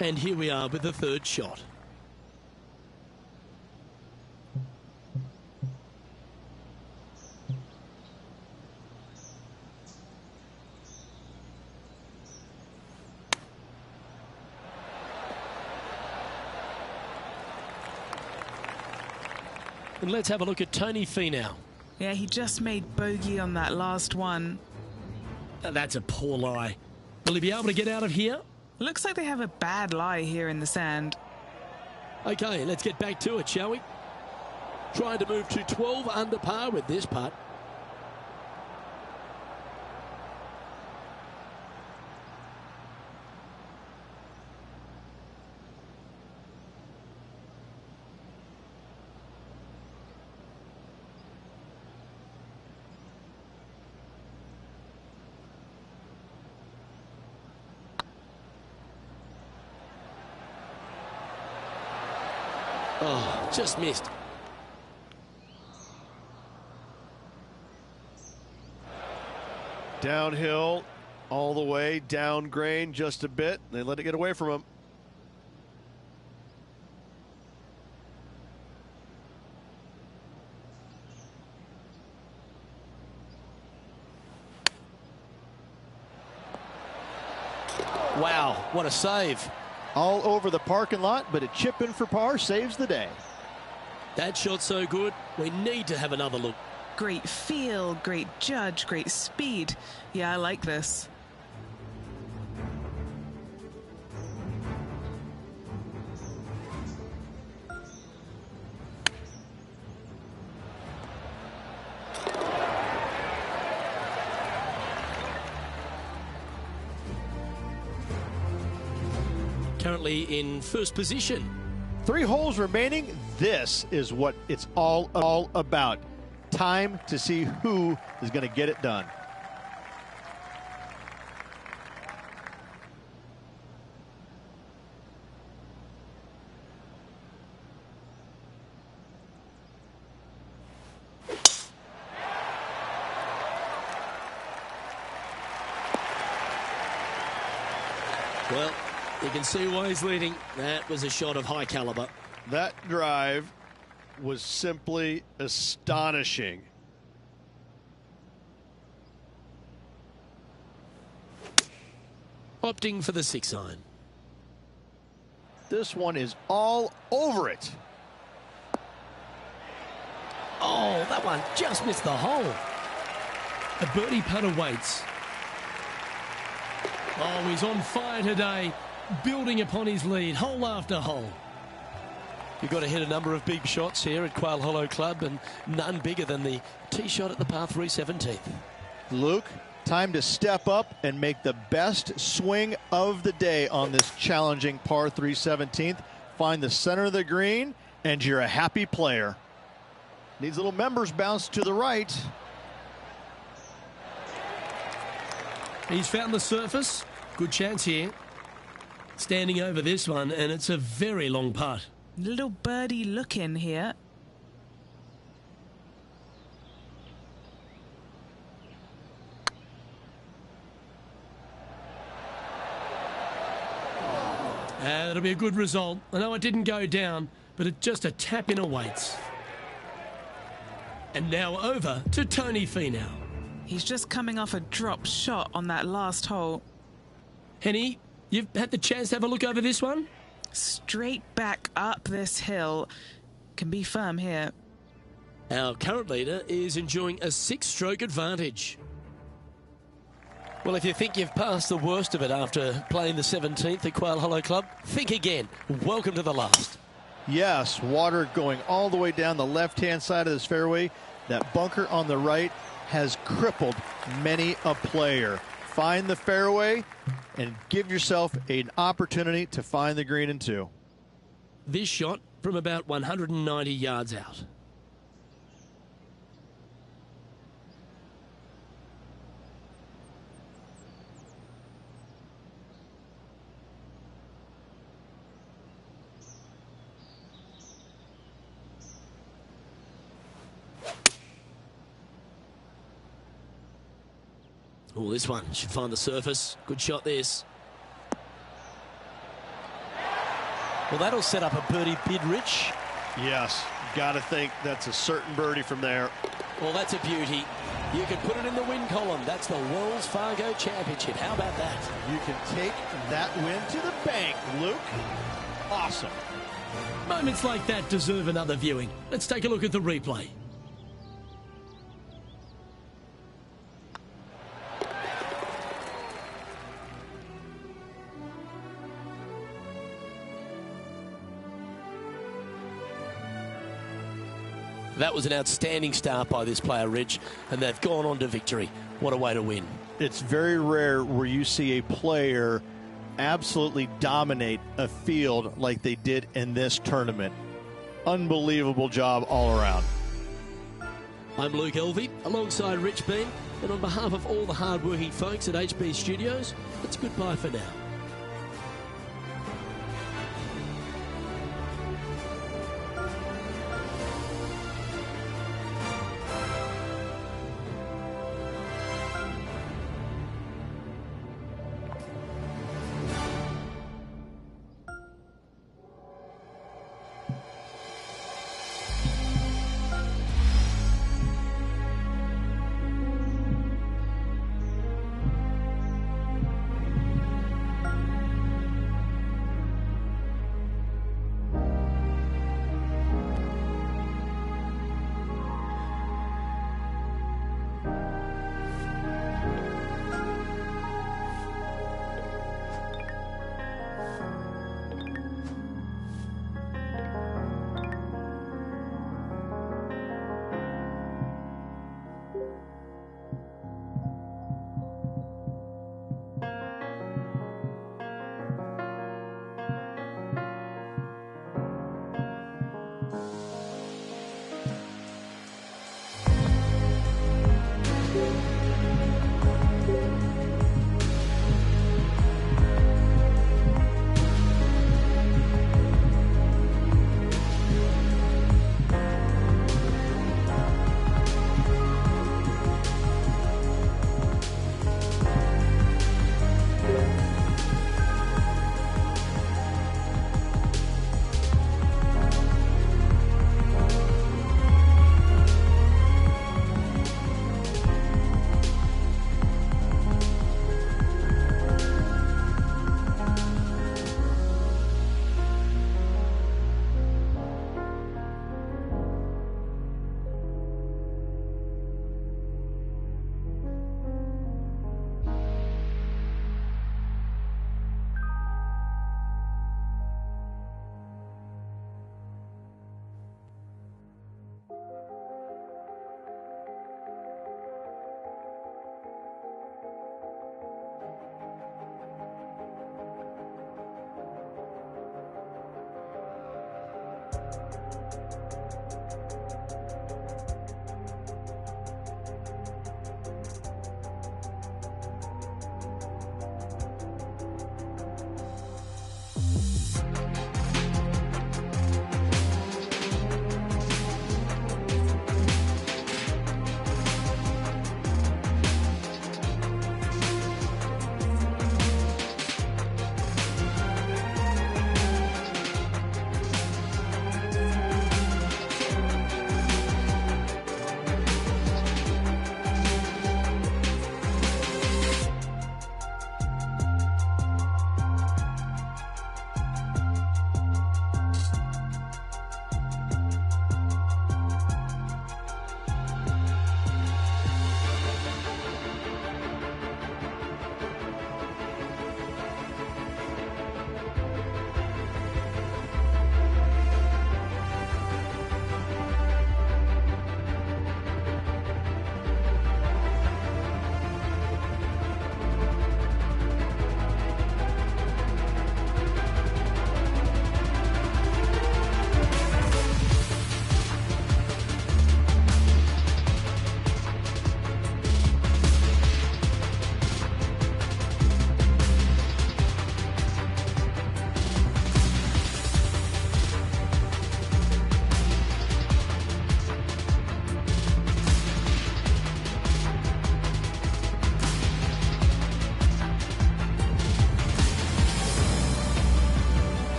And here we are with the third shot. And let's have a look at Tony Finau. Yeah, he just made bogey on that last one. That's a poor lie. Will he be able to get out of here? Looks like they have a bad lie here in the sand. Okay, let's get back to it, shall we? Trying to move to 12 under par with this putt. Oh, just missed. Downhill all the way, down grain just a bit. They let it get away from him. Wow, what a save. All over the parking lot, but a chip in for par saves the day. That shot's so good, we need to have another look. Great feel, great judge, great speed. Yeah, I like this. Currently in first position. 3 holes remaining. This is what it's all about. Time to see who is going to get it done. Well, you can see why he's leading. That was a shot of high caliber. That drive was simply astonishing. Opting for the 6-iron. This one is all over it. Oh, that one just missed the hole. A birdie putt awaits. Oh, he's on fire today, building upon his lead, hole after hole. You've got to hit a number of big shots here at Quail Hollow Club, and none bigger than the tee shot at the par 3 17th. Luke, time to step up and make the best swing of the day on this challenging par 3 17th. Find the center of the green, and you're a happy player. Needs a little members bounce to the right. He's found the surface. Good chance here. Standing over this one, and it's a very long putt. Little birdie look in here. That'll be a good result. I know it didn't go down, but it just a tap in awaits. And now over to Tony Finau. He's just coming off a drop shot on that last hole. Henny, you've had the chance to have a look over this one? Straight back up this hill. Can be firm here. Our current leader is enjoying a 6-stroke advantage. Well, if you think you've passed the worst of it after playing the 17th at Quail Hollow Club, think again. Welcome to the last. Yes, water going all the way down the left-hand side of this fairway. That bunker on the right has crippled many a player. Find the fairway and give yourself an opportunity to find the green in 2. This shot from about 190 yards out. Oh, this one should find the surface. Good shot, this. Well, that'll set up a birdie bid, Rich. Yes, got to think that's a certain birdie from there. Well, that's a beauty. You can put it in the win column. That's the Wells Fargo Championship. How about that? You can take that win to the bank, Luke. Awesome. Moments like that deserve another viewing. Let's take a look at the replay. That was an outstanding start by this player, Rich, and they've gone on to victory. What a way to win. It's very rare where you see a player absolutely dominate a field like they did in this tournament. Unbelievable job all around. I'm Luke Elvey, alongside Rich Bean, and on behalf of all the hard-working folks at HB Studios, it's goodbye for now.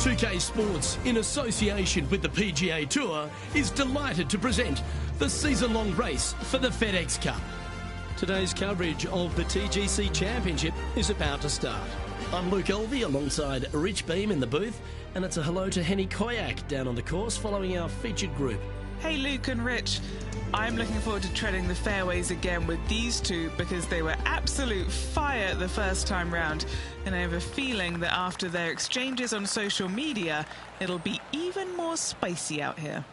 2K Sports, in association with the PGA Tour, is delighted to present the season-long race for the FedEx Cup. Today's coverage of the TGC Championship is about to start. I'm Luke Elvey alongside Rich Beam in the booth, and it's a hello to Henny Koyak down on the course following our featured group. Hey Luke and Rich, I'm looking forward to treading the fairways again with these two because they were absolute fire the first time round, and I have a feeling that after their exchanges on social media, it'll be even more spicy out here.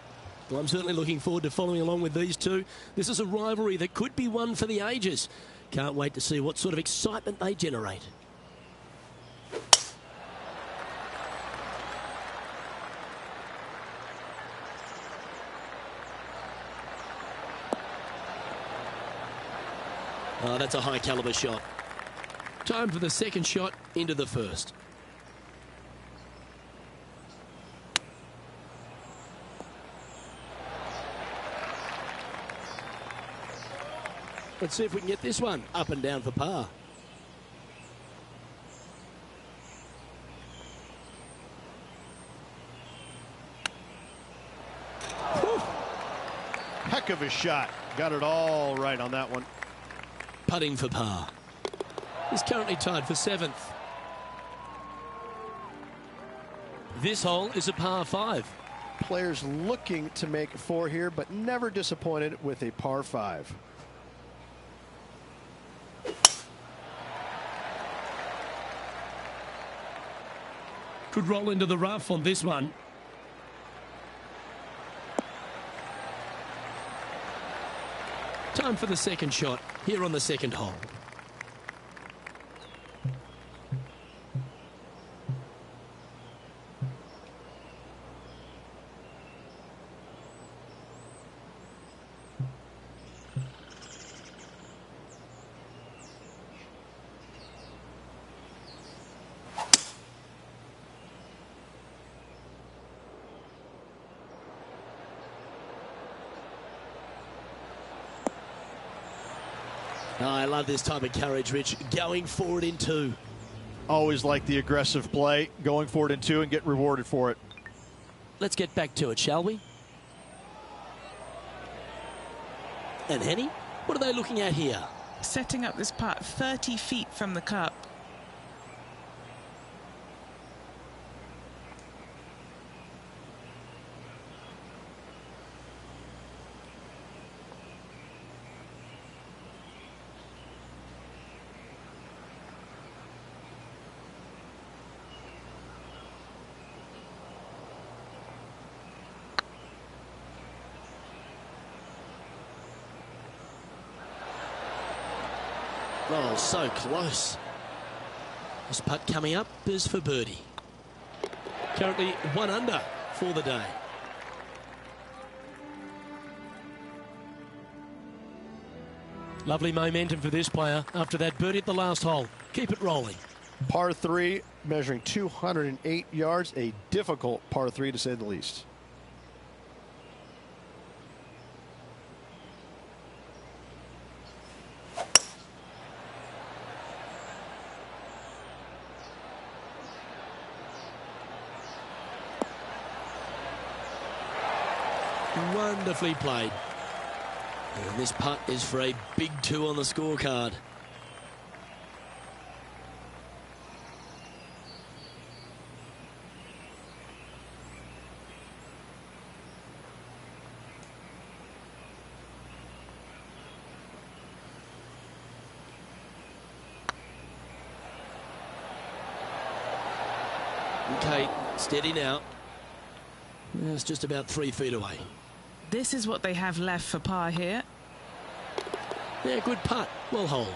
Well, I'm certainly looking forward to following along with these two. This is a rivalry that could be one for the ages. Can't wait to see what sort of excitement they generate. Oh, that's a high caliber shot. Time for the second shot into the first. Let's see if we can get this one up and down for par. Whew. Heck of a shot. Got it all right on that one. Putting for par. He's currently tied for 7th. This hole is a par 5. Players looking to make 4 here, but never disappointed with a par 5. Could roll into the rough on this one. Time for the second shot here on the second hole. Oh, I love this type of courage, Rich. Going forward in 2. Always like the aggressive play, going forward in 2 and get rewarded for it. Let's get back to it, shall we? And Henny, what are they looking at here? Setting up this putt 30 feet from the cup. Oh, so close. This putt coming up is for birdie. Currently 1 under for the day. Lovely momentum for this player after that birdie at the last hole. Keep it rolling. Par 3, measuring 208 yards, a difficult par 3 to say the least. Wonderfully played. And this putt is for a big 2 on the scorecard. Okay, steady now. It's just about 3 feet away. This is what they have left for par here. Yeah, good putt. Well hold.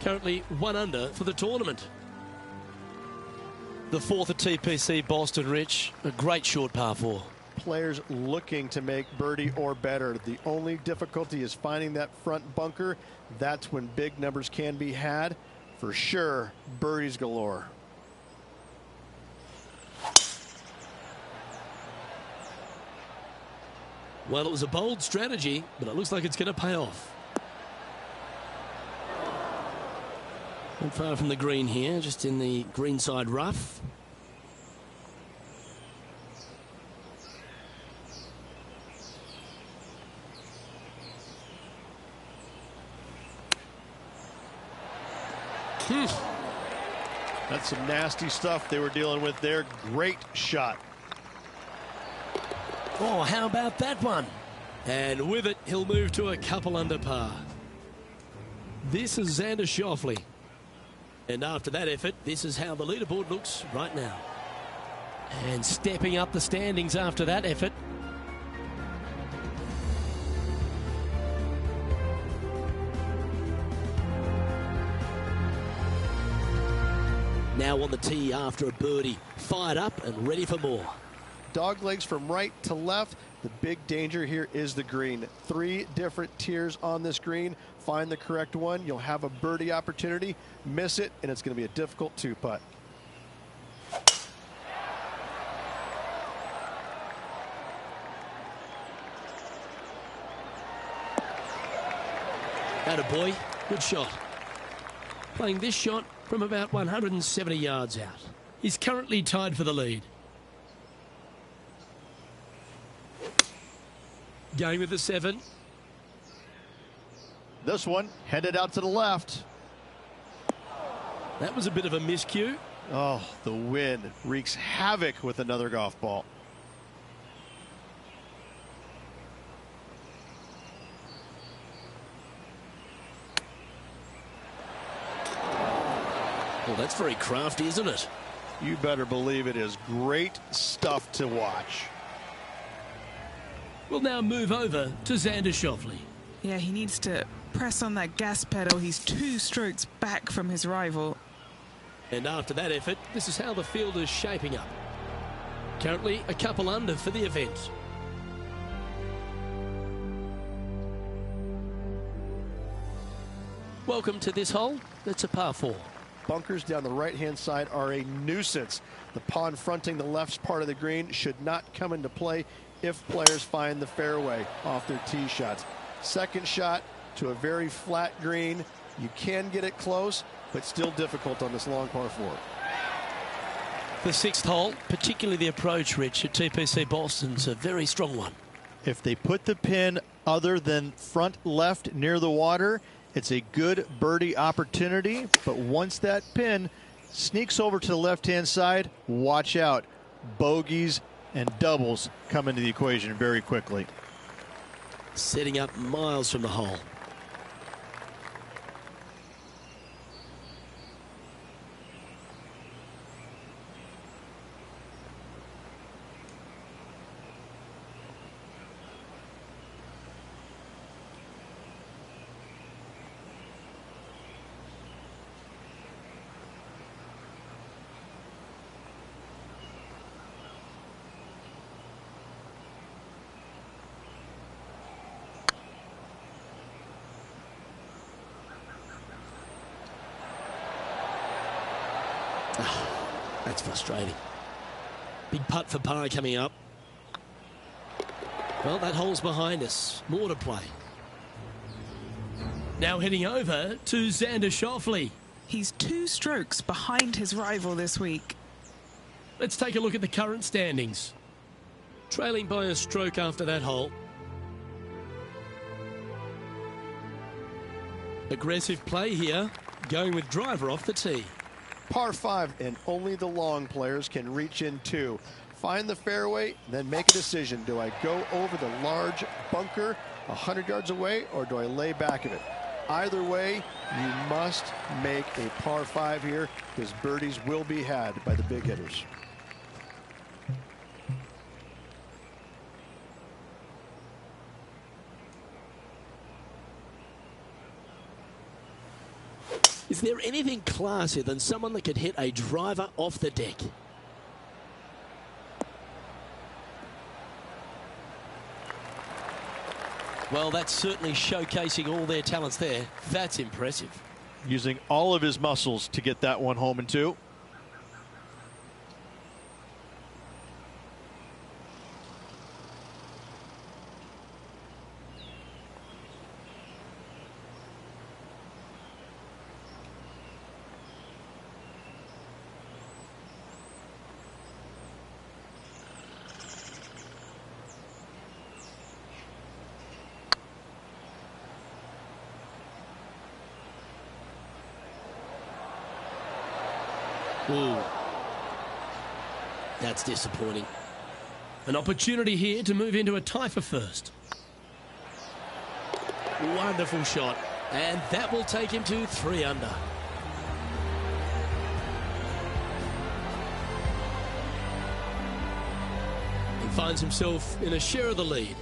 Currently 1 under for the tournament. The 4th at TPC Boston, Rich. A great short par 4. Players looking to make birdie or better. The only difficulty is finding that front bunker. That's when big numbers can be had. For sure, birdies galore. Well, it was a bold strategy, but it looks like it's going to pay off. Not far from the green here, just in the greenside rough. That's some nasty stuff they were dealing with there. Great shot. Oh, how about that one? And with it, he'll move to a couple under par. This is Xander Schauffele. And after that effort, this is how the leaderboard looks right now. And stepping up the standings after that effort. Now on the tee after a birdie. Fired up and ready for more. Dog legs from right to left. The big danger here is the green. 3 different tiers on this green. Find the correct one. You'll have a birdie opportunity. Miss it, and it's going to be a difficult 2-putt. Attaboy, good shot. Playing this shot from about 170 yards out. He's currently tied for the lead. Going with the 7. This one headed out to the left. That was a bit of a miscue. Oh, the wind wreaks havoc with another golf ball. Well, that's very crafty, isn't it? You better believe it is great stuff to watch. We'll now move over to Xander Schauffele. Yeah, he needs to press on that gas pedal. He's 2 strokes back from his rival. And after that effort, this is how the field is shaping up. Currently a couple under for the event. Welcome to this hole. It's a par 4. Bunkers down the right-hand side are a nuisance. The pond fronting the left part of the green should not come into play if players find the fairway off their tee shots. Second shot to a very flat green. You can get it close, but still difficult on this long par 4. The 6th hole, particularly the approach, Rich, at TPC Boston's a very strong one. If they put the pin other than front left near the water, it's a good birdie opportunity. But once that pin sneaks over to the left-hand side, watch out. Bogeys and doubles come into the equation very quickly. Setting up miles from the hole. That's frustrating. Big putt for par coming up. Well, that hole's behind us. More to play. Now heading over to Xander Schauffele. He's 2 strokes behind his rival this week. Let's take a look at the current standings. Trailing by a stroke after that hole. Aggressive play here, going with driver off the tee. Par 5, and only the long players can reach in 2. Find the fairway, then make a decision. Do I go over the large bunker 100 yards away, or do I lay back of it? Either way, you must make a par 5 here, because birdies will be had by the big hitters. Is there anything classier than someone that could hit a driver off the deck? Well, that's certainly showcasing all their talents there. That's impressive. Using all of his muscles to get that one home in 2. Ooh. That's disappointing. An opportunity here to move into a tie for first. Wonderful shot. And that will take him to 3 under. He finds himself in a share of the lead.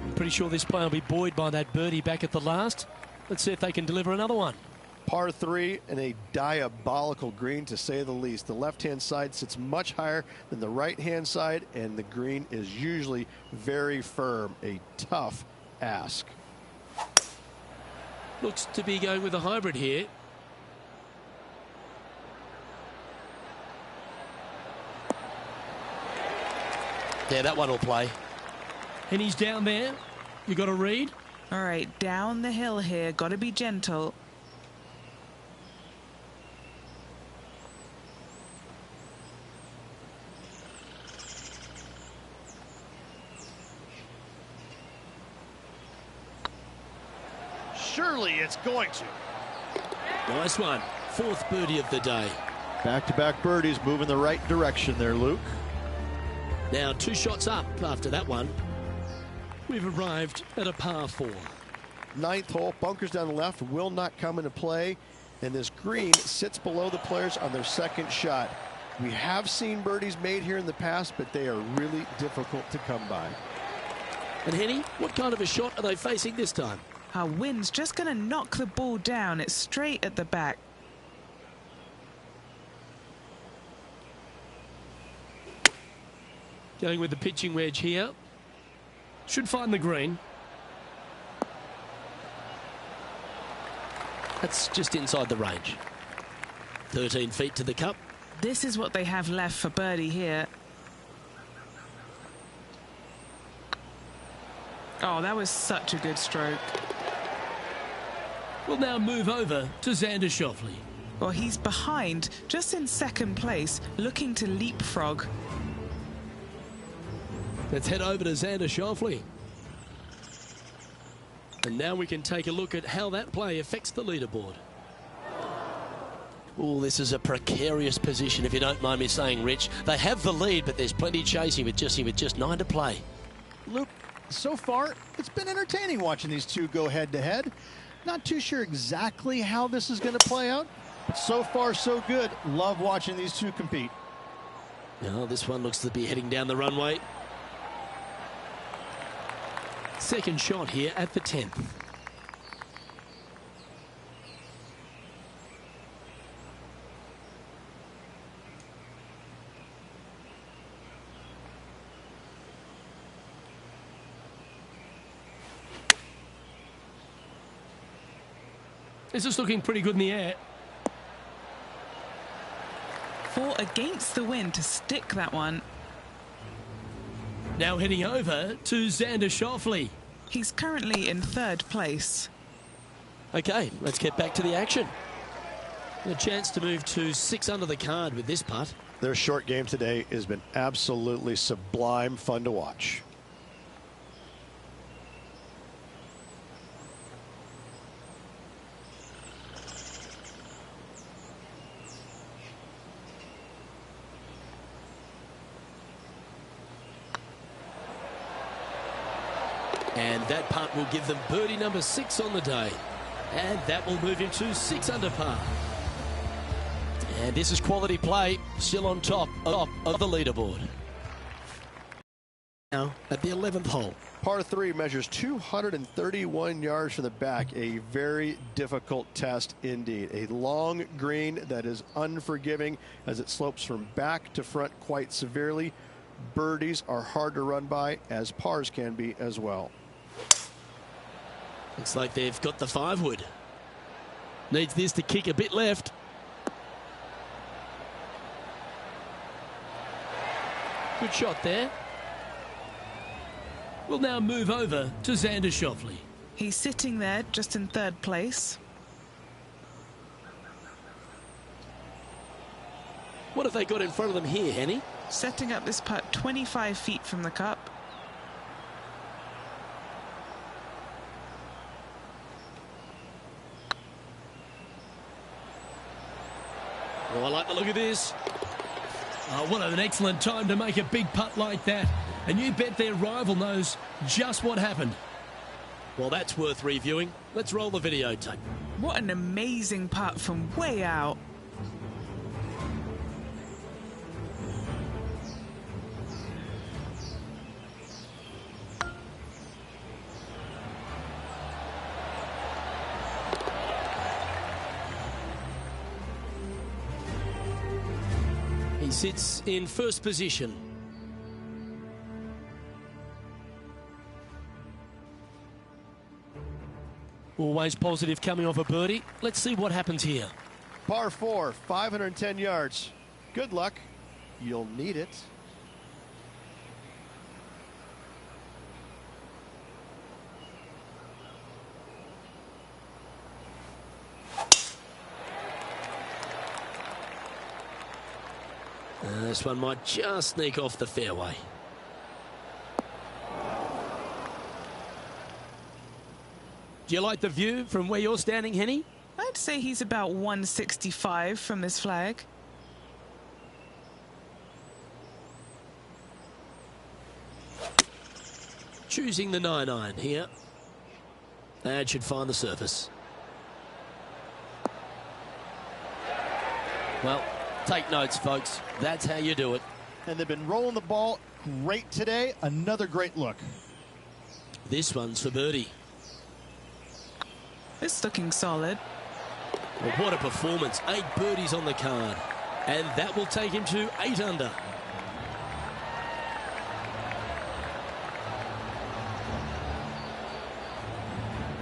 I'm pretty sure this player will be buoyed by that birdie back at the last. Let's see if they can deliver another one. Par 3 and a diabolical green, to say the least. The left-hand side sits much higher than the right-hand side, and the green is usually very firm. A tough ask. Looks to be going with a hybrid here. Yeah, that one will play. And he's down there. You got to read. All right, down the hill here. Got to be gentle. Surely it's going to. Nice one. 4th birdie of the day. Back-to-back birdies, moving the right direction there, Luke. Now 2 shots up after that one. We've arrived at a par 4. 9th hole, bunkers down the left will not come into play, and this green sits below the players on their 2nd shot. We have seen birdies made here in the past, but they are really difficult to come by. And Henny, what kind of a shot are they facing this time? Our wind's just going to knock the ball down. It's straight at the back. Going with the pitching wedge here. Should find the green. That's just inside the range. 13 feet to the cup. This is what they have left for birdie here. Oh, that was such a good stroke. We'll now move over to Xander Schauffele. Well, he's behind, just in 2nd place, looking to leapfrog. Let's head over to Xander Schauffele. And now we can take a look at how that play affects the leaderboard. Oh, this is a precarious position, if you don't mind me saying, Rich. They have the lead, but there's plenty chasing with just 9 to play. Luke, so far, it's been entertaining watching these two go head-to-head. Not too sure exactly how this is going to play out, but so far, so good. Love watching these two compete. Now, this one looks to be heading down the runway. 2nd shot here at the 10th. This is looking pretty good in the air. 4 against the wind to stick that one. Now heading over to Xander Schauffele. He's currently in 3rd place. Okay, let's get back to the action. A chance to move to 6 under the card with this putt. Their short game today has been absolutely sublime fun to watch. And that putt will give them birdie number 6 on the day. And that will move him to 6 under par. And this is quality play, still on top of the leaderboard. Now at the 11th hole. Par 3 measures 231 yards from the back. A very difficult test indeed. A long green that is unforgiving as it slopes from back to front quite severely. Birdies are hard to run by, as pars can be as well. Looks like they've got the 5-wood. Needs this to kick a bit left. Good shot there. We'll now move over to Xander Schauffele. He's sitting there just in 3rd place. What have they got in front of them here, Henny? Setting up this putt 25 feet from the cup. Oh, I like the look of this. Oh, what an excellent time to make a big putt like that. And you bet their rival knows just what happened. Well, that's worth reviewing. Let's roll the videotape. What an amazing putt from way out. He sits in 1st position. Always positive coming off a birdie. Let's see what happens here. Par 4, 510 yards. Good luck. You'll need it. This one might just sneak off the fairway. Do you like the view from where you're standing, Henny? I'd say he's about 165 from this flag. Choosing the 9-iron here. That should find the surface. Well, take notes, folks. That's how you do it. And they've been rolling the ball great today. Another great look. This one's for birdie. It's looking solid. Well, what a performance. 8 birdies on the card. And that will take him to 8 under.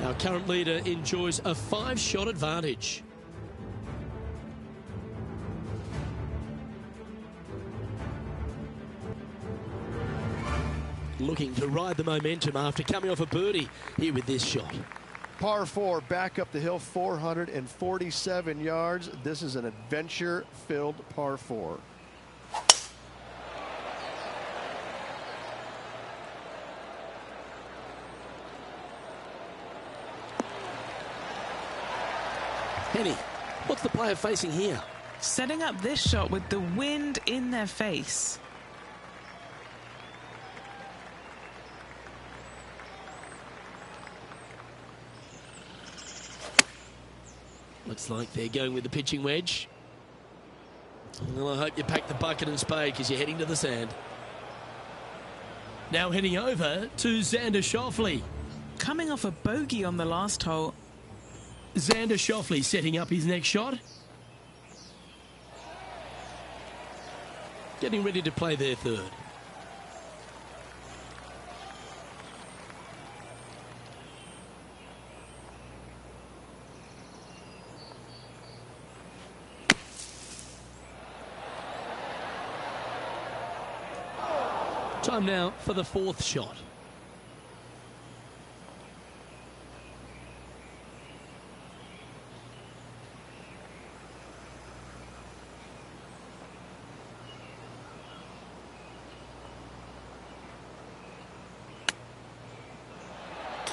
Our current leader enjoys a 5-shot advantage. Looking to ride the momentum after coming off a birdie here with this shot. Par 4, back up the hill, 447 yards. This is an adventure-filled par 4. Henny, what's the player facing here? Setting up this shot with the wind in their face. Looks like they're going with the pitching wedge. Well, I hope you pack the bucket and spade because you're heading to the sand. Now heading over to Xander Schauffele. Coming off a bogey on the last hole. Xander Schauffele setting up his next shot. Getting ready to play their 3rd. Time now for the fourth shot.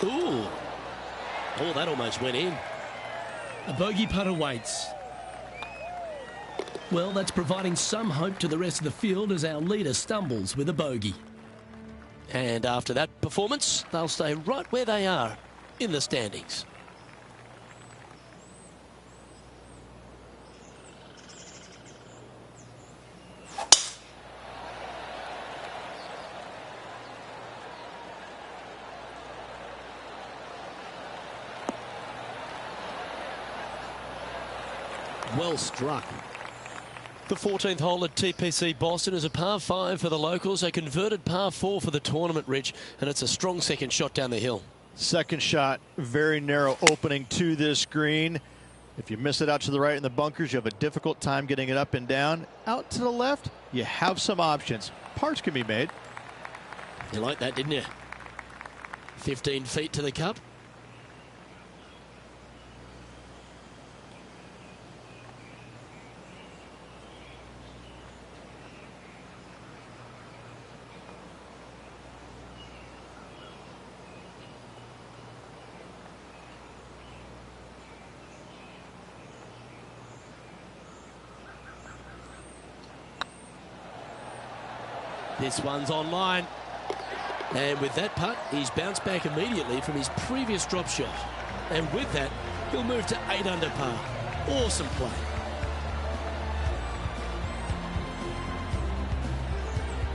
Ooh. Oh, that almost went in. A bogey putt awaits. Well, that's providing some hope to the rest of the field as our leader stumbles with a bogey. And after that performance, they'll stay right where they are in the standings. Well struck. The 14th hole at TPC Boston is a par 5 for the locals, a converted par 4 for the tournament, Rich, and it's a strong second shot down the hill. Second shot, very narrow opening to this green. If you miss it out to the right in the bunkers, you have a difficult time getting it up and down. Out to the left, you have some options. Pars can be made. You like that, didn't you? 15 feet to the cup. This one's online. And with that putt, he's bounced back immediately from his previous drop shot. And with that, he'll move to 8 under par. Awesome play.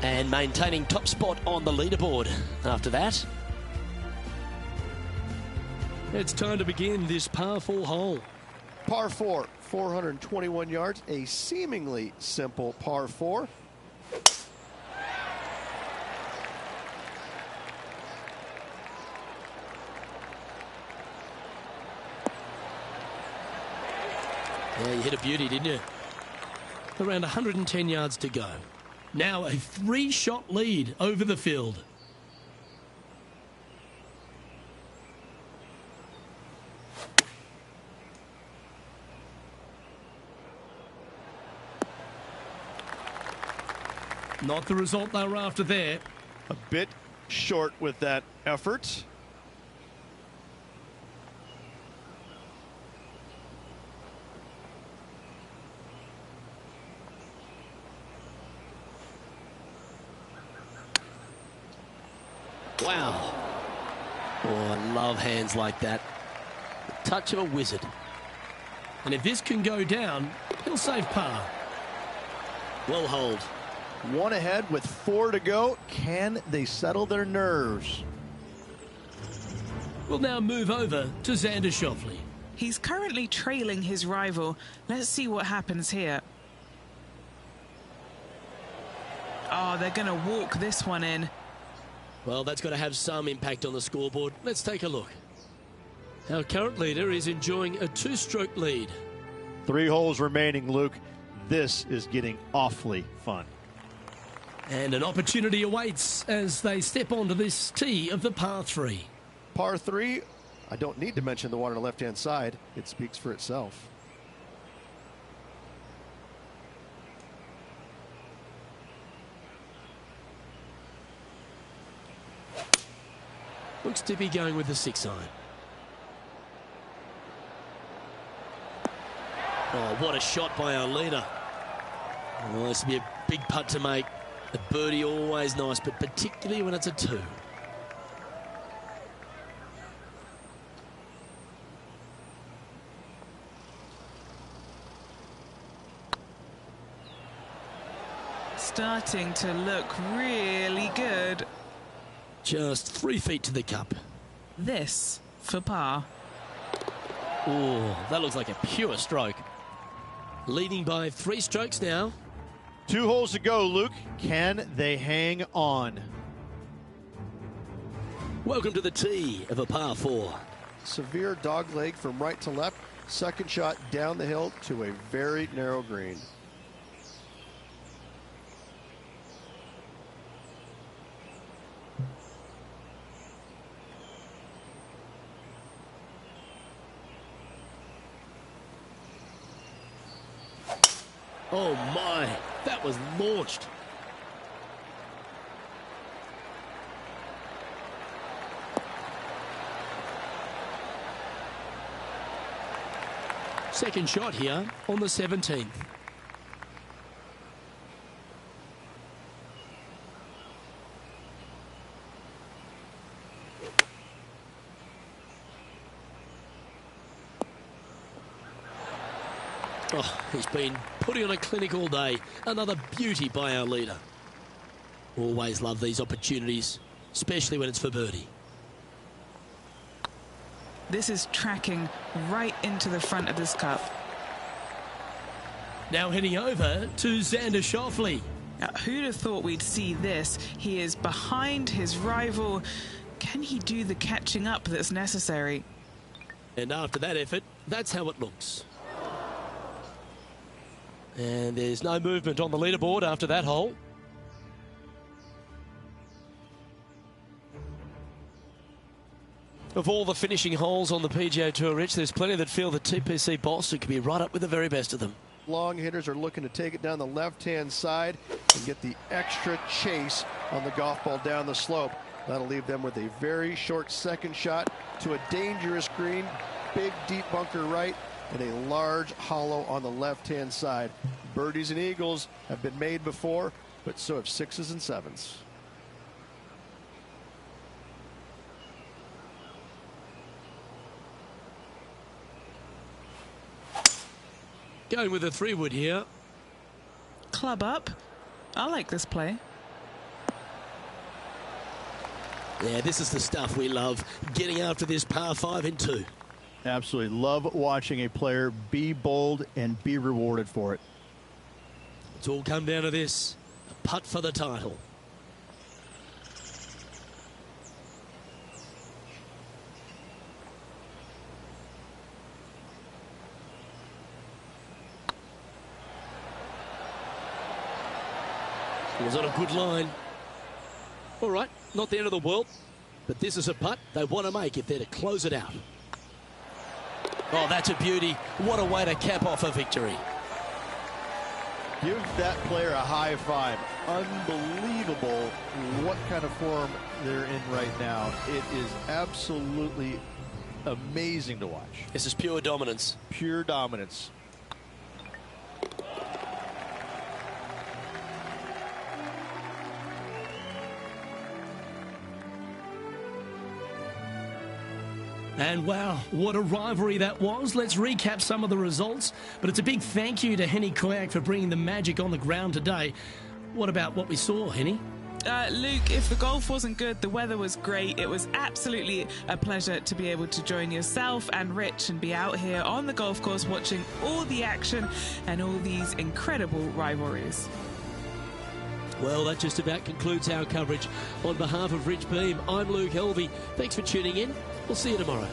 And maintaining top spot on the leaderboard after that. It's time to begin this par 4 hole. Par 4, 421 yards, a seemingly simple par 4. Yeah, you hit a beauty, didn't you? Around 110 yards to go. Now a 3-shot lead over the field. Not the result they were after there. A bit short with that effort. Wow. Oh, I love hands like that. The touch of a wizard. And if this can go down, he'll save par. Well hold. One ahead with 4 to go. Can they settle their nerves? We'll now move over to Xander Schauffele. He's currently trailing his rival. Let's see what happens here. Oh, they're going to walk this one in. Well, that's got to have some impact on the scoreboard. Let's take a look. Our current leader is enjoying a 2-stroke lead. 3 holes remaining, Luke. This is getting awfully fun. And an opportunity awaits as they step onto this tee of the par 3. Par 3, I don't need to mention the one on the left-hand side. It speaks for itself. Looks to be going with the 6-iron. Oh, what a shot by our leader. Oh, this will be a big putt to make. A birdie always nice, but particularly when it's a 2. Starting to look really good. Just 3 feet to the cup. This for par. Oh, that looks like a pure stroke. Leading by 3 strokes now. 2 holes to go, Luke. Can they hang on? Welcome to the tee of a par 4. Severe dog leg from right to left. Second shot down the hill to a very narrow green. Oh my, that was launched. Second shot here on the 17th. Oh, he's been putting on a clinic all day. Another beauty by our leader. Always love these opportunities, especially when it's for birdie. This is tracking right into the front of this cup. Now heading over to Xander Schauffele. Now, who'd have thought we'd see this? He is behind his rival. Can he do the catching up that's necessary? And after that effort, that's how it looks. And there's no movement on the leaderboard after that hole. Of all the finishing holes on the PGA Tour, Rich, there's plenty that feel that TPC Boston could be right up with the very best of them. Long hitters are looking to take it down the left-hand side and get the extra chase on the golf ball down the slope. That'll leave them with a very short second shot to a dangerous green, big deep bunker right, and a large hollow on the left-hand side. Birdies and eagles have been made before, but so have sixes and sevens. Going with a 3-wood here. Club up. I like this play. Yeah, this is the stuff we love. Getting after this par 5 in 2. Absolutely love watching a player be bold and be rewarded for it. It's all come down to this. A putt for the title. It was on a good line. All right, not the end of the world, but this is a putt they want to make if they're to close it out. Oh, that's a beauty. What a way to cap off a victory. Give that player a high five. Unbelievable what kind of form they're in right now. It is absolutely amazing to watch. This is pure dominance. Pure dominance. And wow, what a rivalry that was. Let's recap some of the results. But it's a big thank you to Henny Koyak for bringing the magic on the ground today. What about what we saw, Henny? Luke, if the golf wasn't good, the weather was great. It was absolutely a pleasure to be able to join yourself and Rich and be out here on the golf course watching all the action and all these incredible rivalries. Well, that just about concludes our coverage. On behalf of Rich Beam, I'm Luke Helvey. Thanks for tuning in. We'll see you tomorrow.